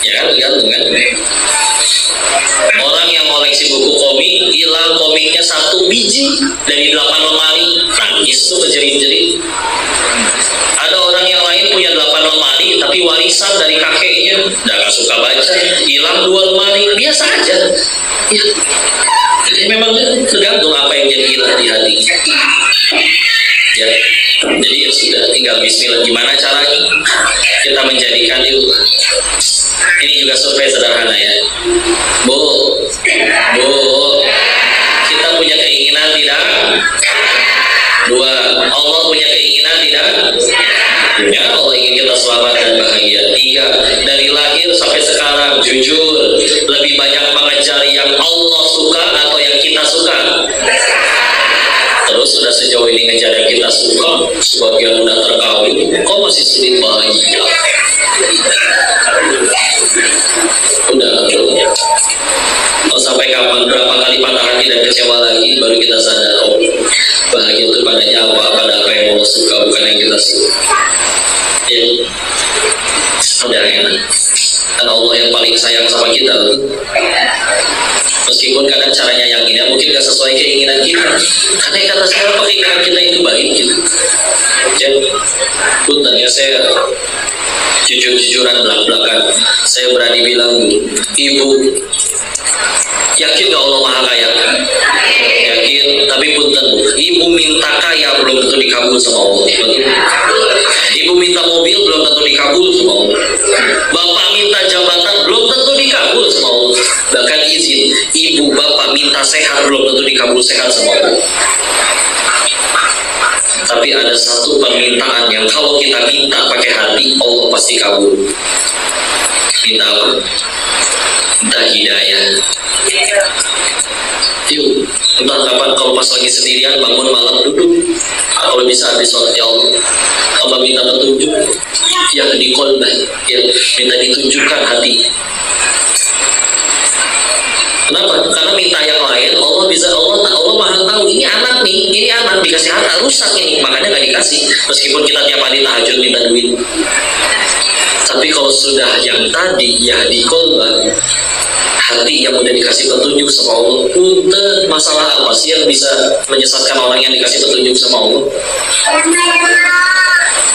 Ya kan, gantung kan. Orang yang koleksi buku komik, hilang komiknya 1 biji dari 8 lemari, nangis tuh berjerit-jerit. Ada orang yang lain punya 8 lemari, tapi warisan dari kakeknya, gak suka baca, hilang 2 lemari, biasa aja. Ya. Jadi memang tergantung apa yang jadi hilang di hati. Ya. Jadi ya sudah, tinggal bismillah. Gimana caranya kita menjadikan itu? Ini juga survei sederhana ya. Bu, kita punya keinginan tidak? 2, Allah punya keinginan tidak? Ya, Allah ingin kita selamat dan bahagia. 3, dari lahir sampai sekarang jujur, lebih banyak mengejar yang Allah suka atau yang kita suka? Terus sudah sejauh ini ngejar yang kita suka, sebagian udah terkawin, kok masih sulit bahagia? Udah, sampai kapan, berapa kali patah hati dan kecewa lagi, baru kita sadar, bahagia itu padanya apa, pada apa yang Allah suka, bukan yang kita suka. Ya, udah enak. Dan Allah yang paling sayang sama kita. Meskipun kadang caranya yang ini mungkin gak sesuai keinginan kita, karena kata saya keinginan kita itu baik gitu. Jadi, punten ya, saya jujur-jujuran belak-belakan, saya berani bilang, Ibu yakin gak Allah Maha Kaya? Yakin, tapi punten, Ibu minta kaya belum tentu dikabul sama Allah. Ibu minta mobil belum tentu dikabul sama Allah. Bapak minta jabatan belum tentu dikabul sama Allah. Bahkan izin, ibu bapak minta sehat belum tentu dikabul sehat sama Allah. Tapi ada satu permintaan yang kalau kita minta pakai hati, Allah pasti kabul. Minta apa? Minta hidayah. Yuk, entah kapan kalau pas lagi sendirian bangun malam duduk, kalau bisa habis sholat, ya Allah, Allah minta petunjuk, yang di qalbah, ya minta ditunjukkan hati. Kenapa? Karena minta yang lain, Allah bisa, Allah Maha tahu ini anak nih, ini anak dikasih anak rusak ini, makanya nggak dikasih. Meskipun kita tiap hari tahajud minta duit. Tapi kalau sudah yang tadi, ya di qalbah, hati yang udah dikasih petunjuk sama Allah, punten, masalah apa sih yang bisa menyesatkan orang yang dikasih petunjuk sama Allah?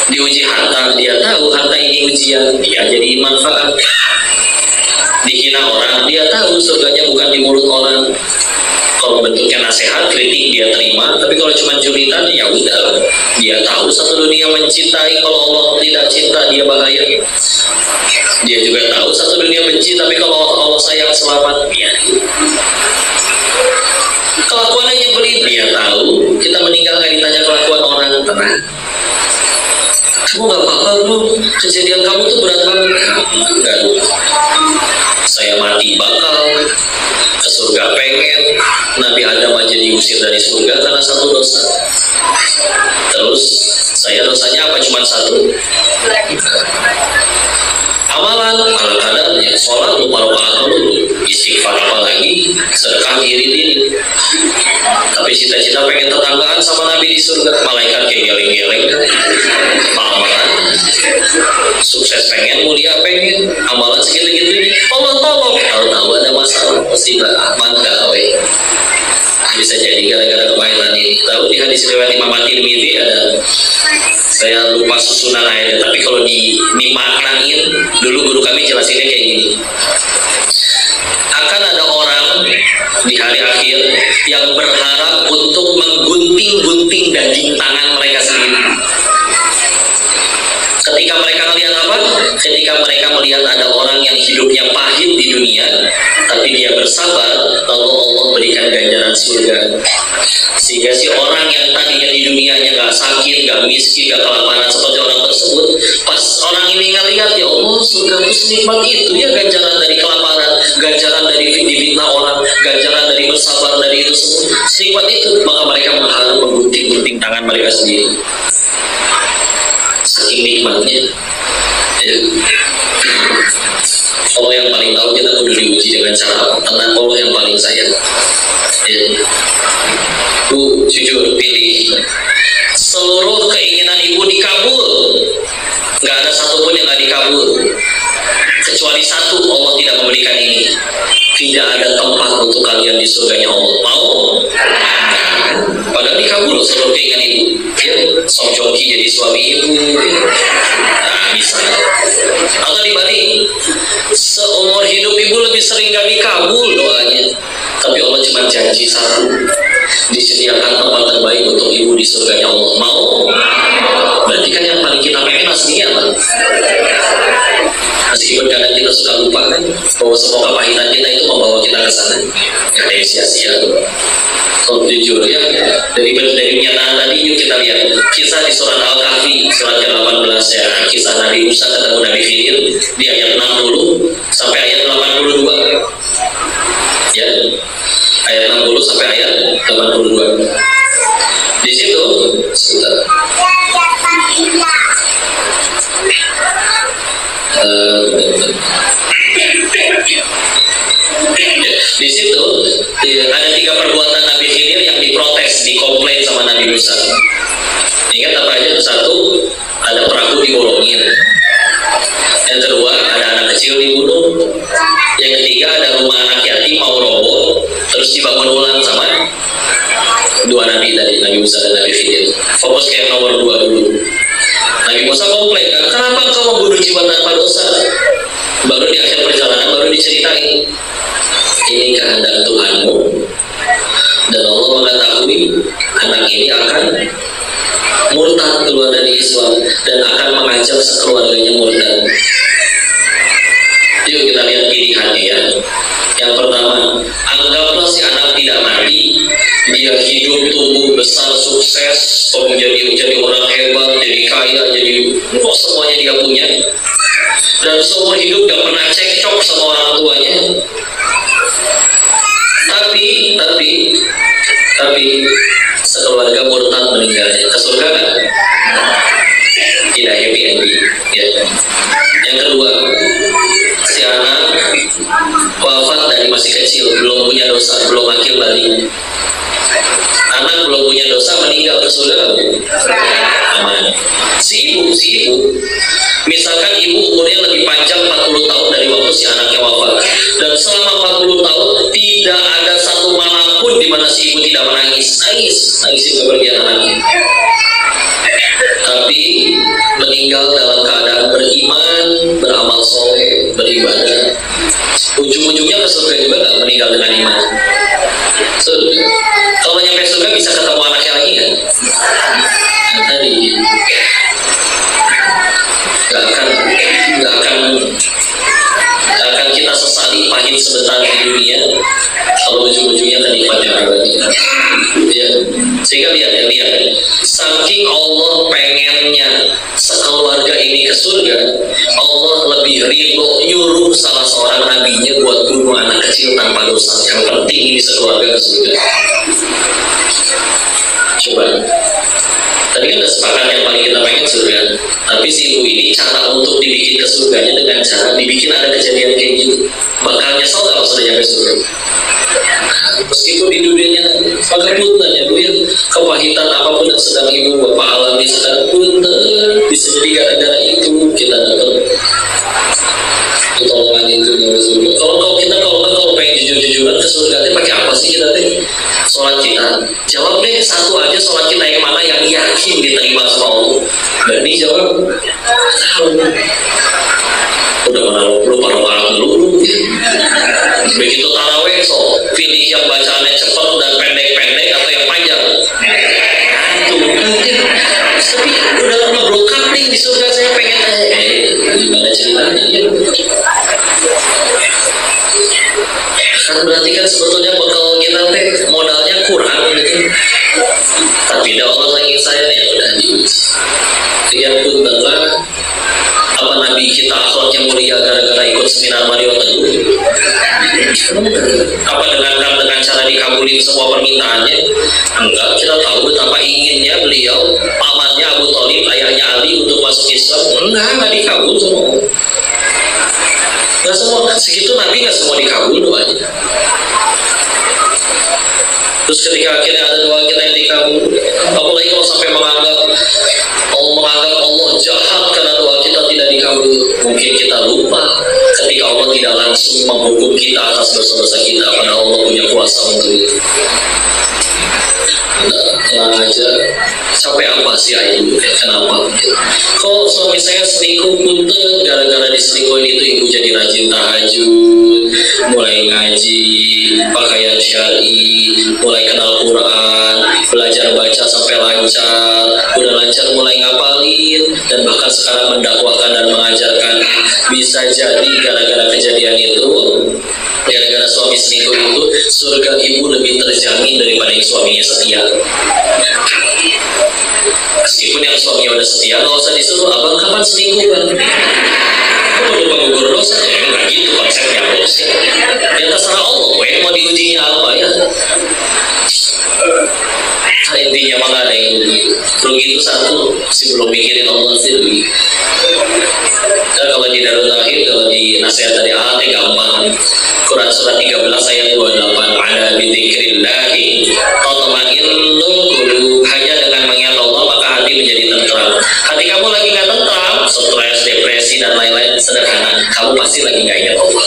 Diuji harta, dia tahu harta ini ujian, dia jadi manfaat. Dihina orang, dia tahu surganya bukan di mulut orang. Kalau bentuknya nasihat, kritik dia terima, tapi kalau cuma julitan, ya udah. Dia tahu satu dunia mencintai, kalau Allah tidak cinta, dia bahaya. Dia juga tahu satu dunia benci, tapi kalau Allah sayang selamat, ya. Kelakuannya nyebelin, dia tahu. Kita meninggal nggak ditanya kelakuan orang, tenang. Kamu nggak apa-apa belum? Kejadian kamu tuh berat banget. Enggak. Saya mati bakal ke surga pengen. Nabi Adam aja diusir dari surga karena satu dosa. Terus saya dosanya apa? Cuma 1. Amalan ala kadar ya, sholat lupa dulu, istighfar apalagi, sedekah irit. Tapi cita-cita pengen tetanggaan sama Nabi di surga, malaikat kayak geleng-geleng, amalan sukses pengen, mulia pengen, amalan segitu-gitu nih, Allah tolong, tahu ada masalah pasti aman gawe. Bisa jadi gara-gara kemailan ini. Tahu di hadis riwayat Imam At-Tirmidzi ada, saya lupa susunan ayatnya, tapi kalau dimaknain dulu guru kami jelasinnya kayak gini. Akan ada orang di hari akhir yang berharap untuk menggunting-gunting daging tangan mereka sendiri. Ketika mereka melihat apa? Ketika mereka melihat ada orang yang hidupnya pahit di dunia, tapi tapi dia bersabar, lalu Allah berikan ganjaran surga. Sehingga si orang yang tadinya di dunianya nggak sakit, nggak miskin, nggak kelaparan seperti orang tersebut, pas orang ini ngelihat, ya Allah, surga itu senikmat itu ya, ganjaran dari kelaparan, ganjaran dari difitnah orang, ganjaran dari bersabar dari itu semua, senikmat itu, maka mereka mengharap menggunting-gunting tangan mereka sendiri. Saking nikmatnya. Ya. Allah yang paling tahu kita kudu diuji dengan cara apa. Tenang, Allah yang paling sayang. Ya. Bu, jujur, pilih. Seluruh keinginan ibu dikabul. Gak ada satupun yang gak dikabul. Kecuali satu, Allah tidak memberikan ini. Tidak ada tempat untuk kalian di surganya Allah. Mau? Padahal dikabul seluruh keinginan ibu. Ya, Song Joong Ki jadi suami ibu. Nah, bisa. Atau dibalik, seumur hidup ibu lebih sering gak dikabul doanya. Tapi Allah cuma janji satu, disediakan tempat terbaik untuk ibu di surganya Allah. Mau? Berarti kan yang paling kita pengen aslinya apa? Meskipun kadang kita suka lupa kan, bahwa semua kepahitan kita itu membawa kita ke sana. Gak ada yang sia-sia. Kalau jujur ya, dari kenyataan tadi yuk kita lihat kisah di surat Al-Kahfi surat ke-18 ya, kisah Nabi Musa ketemu Nabi Khidir di ayat 60 sampai ayat 82 ya, ayat 60 sampai ayat 82. Di situ sebentar. Di situ ada 3 perbuatan Nabi Khidir yang diprotes, dikomplain sama Nabi Musa. Ingat apa aja? Satu, ada perahu dibolongin. Yang kedua, ada anak kecil dibunuh. Yang ketiga, ada rumah anak yatim mau roboh, terus dibangun ulang sama 2 nabi tadi, Nabi Musa dan Nabi Khidir. Fokus ke yang nomor 2 dulu. Nabi Musa komplain kan, kenapa kau membunuh jiwa tanpa dosa? Baru di akhir perjalanan baru diceritain, ini kehendak Tuhanmu, dan Allah mengetahui anak ini akan murtad keluar dari Islam dan akan mengajak sekeluarganya murtad. Yuk kita lihat pilihannya ya. Yang pertama, anggaplah si anak tidak mati, dia hidup, tumbuh, besar, sukses, jadi orang hebat, jadi kaya, jadi semuanya dia punya, dan seumur hidup gak pernah cekcok sama orang tuanya. Tapi sekeluarga murtad meninggalnya, ke surga kan? Tidak happy ending ya. Yang kedua, si anak wafat dari masih kecil, belum punya dosa, belum akil balik. Anak belum punya dosa meninggal, ke surga aman. Si ibu misalkan ibu umurnya lebih panjang 40 tahun dari waktu si anaknya wafat, dan selama 40 tahun tidak ada satu malam pun di mana si ibu tidak menangis itu kepergian anaknya, tapi meninggal dalam keadaan beriman, beramal soleh, beribadah. Ujung-ujungnya ke surga juga nggak, meninggal dengan iman. Surga. Kalau nyampe surga bisa ketemu anaknya lagi kan? Tadi gak akan kita sesali pahit sebentar di dunia kalau ujung-ujungnya kenikmatan abadi ya. Sehingga lihat saking Allah pengennya sekeluarga ini ke surga, Allah lebih ridho nyuruh salah seorang nabinya buat bunuh anak kecil tanpa dosa. Yang penting ini sekeluarga ke surga. Coba, tadi kan udah sepakat yang paling kita pengen surga, tapi si ibu ini cara untuk dibikin ke surganya dengan cara dibikin ada kejadian kayak gitu. Bakal nyesel kalau sudah nyampe surga. Meskipun di dunianya pakai punten ya bu ya, kepahitan apapun yang sedang ibu bapak alami sekarang punten, bisa jadi gara-gara itu kita dapat pertolongan itu dari surga. Kalau pengen jujur-jujuran ke surga teh pakai apa sih kita teh? Sholat kita, jawab deh satu aja, sholat kita yang mana yang yakin diterima sama Allah. Berani jawab, udah mana lu parah dulu. Begitu taraweh, so pilih yang bacaannya cepat dan pendek-pendek atau yang panjang. Tapi udah lama brokat nih di surga, saya pengen gimana ceritanya? Kan berarti kan sebetulnya bekal kita modalnya kurang gitu. Tapi Allah lagi saya nih udah diuji. Dia pun benar. Apa Nabi kita akhlaknya mulia gara-gara ikut seminar Mario Teguh? Apa dengan cara dikabulin semua permintaannya? Enggak, kita tahu betapa inginnya beliau, pamannya Abu Thalib, ayahnya Ali untuk masuk Islam. Enggak dikabul semua. Enggak semua, segitu Nabi enggak semua dikabul doanya. Terus ketika akhirnya ada doa kita yang dikabul, apalagi kalau sampai menganggap Allah jahat karena doa kita tidak dikabul. Mungkin kita lupa ketika Allah tidak langsung menghukum kita atas dosa-dosa kita, padahal Allah punya kuasa untuk itu. Tenang aja. Sampai apa sih ayat? Kenapa? Kalau suami saya selingkuh punten, gara-gara diselingkuhin itu ibu jadi rajin tahajud, mulai ngaji, pakaian syar'i, mulai kenal Quran, belajar baca sampai lancar, udah lancar mulai ngapalin, dan bahkan sekarang mendakwahkan dan mengajarkan. Bisa jadi gara-gara kejadian itu, gara-gara suami selingkuh itu, surga ibu lebih terjamin daripada yang suaminya setia. Meskipun yang suaminya udah setia, gak usah disuruh, abang kapan selingkuh kan? Kok lupa gugur dosa? Ya enggak gitu konsepnya bos. Ya terserah Allah, mau diujinya apa ya? Nah, intinya mah gak ada yang rugi itu satu, sih belum mikirin Allah sih rugi. Dan kalau di Darul Tauhid, kalau di nasihat dari Allah gampang. Quran surat 13 ayat 28, ada bidzikrillahi tatma'innul qulub. Hanya dengan mengingat Allah maka hati menjadi tentram. Hati kamu lagi nggak tentram, stres, depresi dan lain-lain, sederhana, kamu pasti lagi nggak ingat Allah.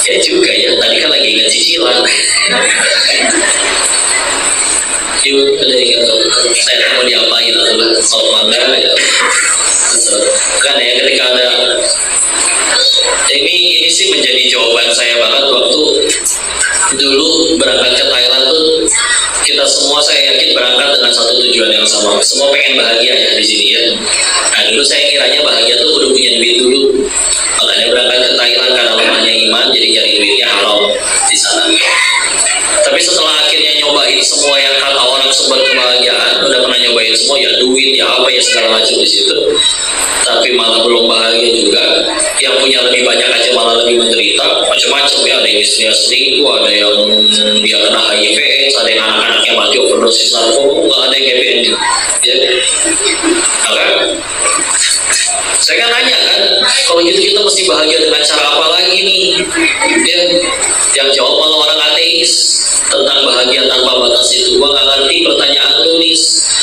Ya juga ya, tadi kan lagi ingat cicilan. Yuk, ada ingat saya mau diapain adalah sok mangga ya. Kan ya ketika ada ini sih menjadi jawaban saya banget waktu dulu berangkat ke Thailand tuh. Kita semua saya yakin berangkat dengan satu tujuan yang sama. Semua pengen bahagia ya di sini ya. Nah dulu saya kiranya bahagia tuh udah punya duit dulu. Makanya berangkat ke Thailand karena lemahnya iman, jadi cari duitnya haram di sana. Tapi setelah akhirnya nyobain semua yang kata orang sumber kebahagiaan, udah pernah nyobain semua ya, duit ya apa ya segala macam di situ. Tapi malah belum bahagia juga. Yang punya lebih banyak aja malah lebih menderita, macam-macam ya. Ada yang istrinya selingkuh, ada yang dia kena HIV/AIDS, ada yang anak-anaknya mati overdosis narkoba, nggak ada yang happy ending. Ya, maka saya kan nanya kan, kalau gitu kita mesti bahagia dengan cara apa lagi nih? Ya, yang jawab malah orang ateis tentang bahagia tanpa batas itu. Gua nggak ngerti pertanyaan lu nih.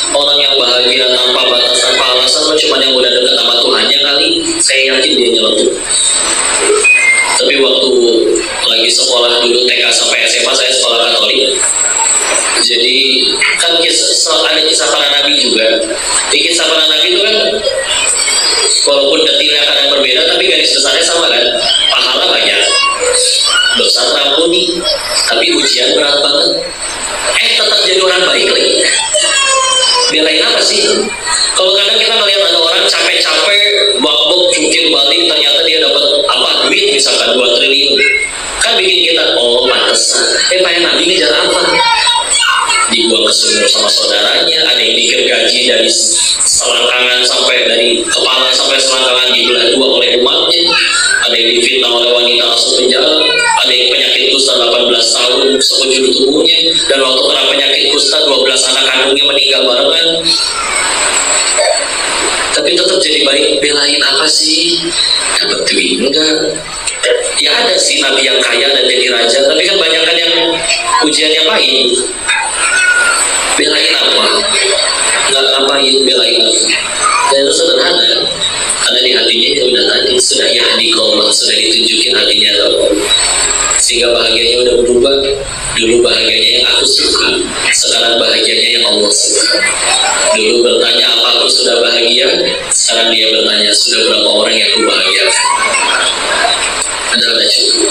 Orang yang bahagia tanpa batas, tanpa alasan, cuma yang udah dekat sama Tuhannya kali. Saya yakin dia nyeletuk. Tapi waktu lagi sekolah dulu TK sampai SMA, saya sekolah Katolik. Jadi kan ada kisah para nabi juga. Di kisah para nabi itu kan walaupun detailnya kadang berbeda, tapi garis besarnya sama kan. Pahala banyak, dosa terampuni, tapi ujian berat banget. Tetap jadi orang baik lagi. Belain apa sih? Kalau kadang kita ngeliat ada orang capek-capek, bak-bak, jungkir balik, ternyata dia dapat apa? Duit misalkan 2 triliun. Kan bikin kita, oh pantesan. Pak Nabi ngejar apa? Dibuang ke sumur sama saudaranya, ada yang digergaji dari selangkangan sampai dari kepala sampai selangkangan dibelah 2 oleh umatnya, ada yang difitnah oleh wanita masuk penjara, ada yang penyakit kusta 18 tahun sekujur tubuhnya, dan waktu kena penyakit kusta 12 anak kandungnya meninggal barengan. Tapi tetap jadi baik. Belain apa sih? Dapat duit enggak? Ya ada sih nabi yang kaya dan jadi raja, tapi kan banyak kan yang ujiannya pahit. Belain apa? Nggak ngapain, belain apa? Dan itu sederhana, karena di hatinya ya udah tadi sudah yahdiqallah, sudah ditunjukin hatinya Allah. Sehingga bahagianya udah berubah. Dulu bahagianya yang aku suka, sekarang bahagianya yang Allah suka. Dulu bertanya apa aku sudah bahagia, sekarang dia bertanya sudah berapa orang yang aku bahagiakan. Ada cukup.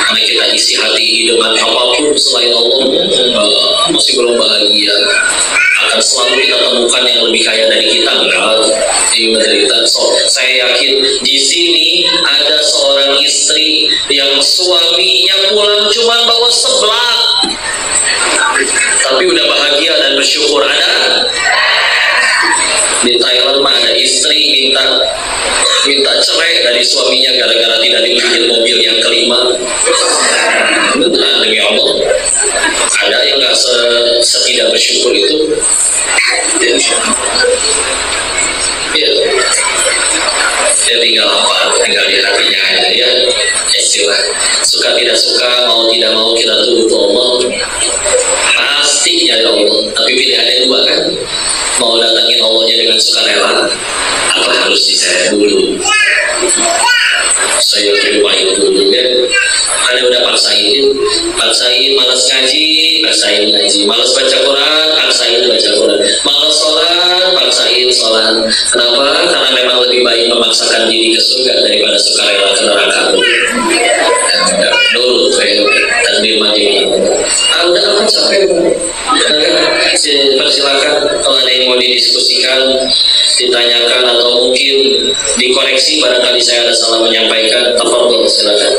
Karena kita isi hati dengan apapun selain Allah, masih belum bahagia. Akan selalu kita temukan yang lebih kaya dari kita, enggak. menderita. Saya yakin di sini ada seorang istri yang suaminya pulang cuma bawa seblak, tapi udah bahagia dan bersyukur. Ada di Thailand mah ada istri minta cerai dari suaminya gara-gara tidak dibeliin mobil yang kelima. Benar, demi Allah. Ada yang nggak setidak bersyukur itu. Ya. Ya tinggal apa? Tinggal di hatinya aja ya. Istilah suka tidak suka, mau tidak mau kita tunduk ke Allah. Pasti ya Allah. Tapi pilihannya dua kan. Mau datangin Allahnya dengan sukarela, apa harus disayat dulu? Saya terlupain dulu ya. Anda udah paksain, malas ngaji, paksain ngaji, malas baca Quran, paksain baca Quran, malas sholat, paksain sholat. Kenapa? Karena memang lebih baik memaksakan diri ke surga daripada sukarela ke neraka. Nurut, dan dirmati. Udah apa capek? Persilakan kalau ada yang mau didiskusikan, ditanyakan atau mungkin dikoreksi barangkali saya ada salah menyampaikan. Tafadhol, silakan.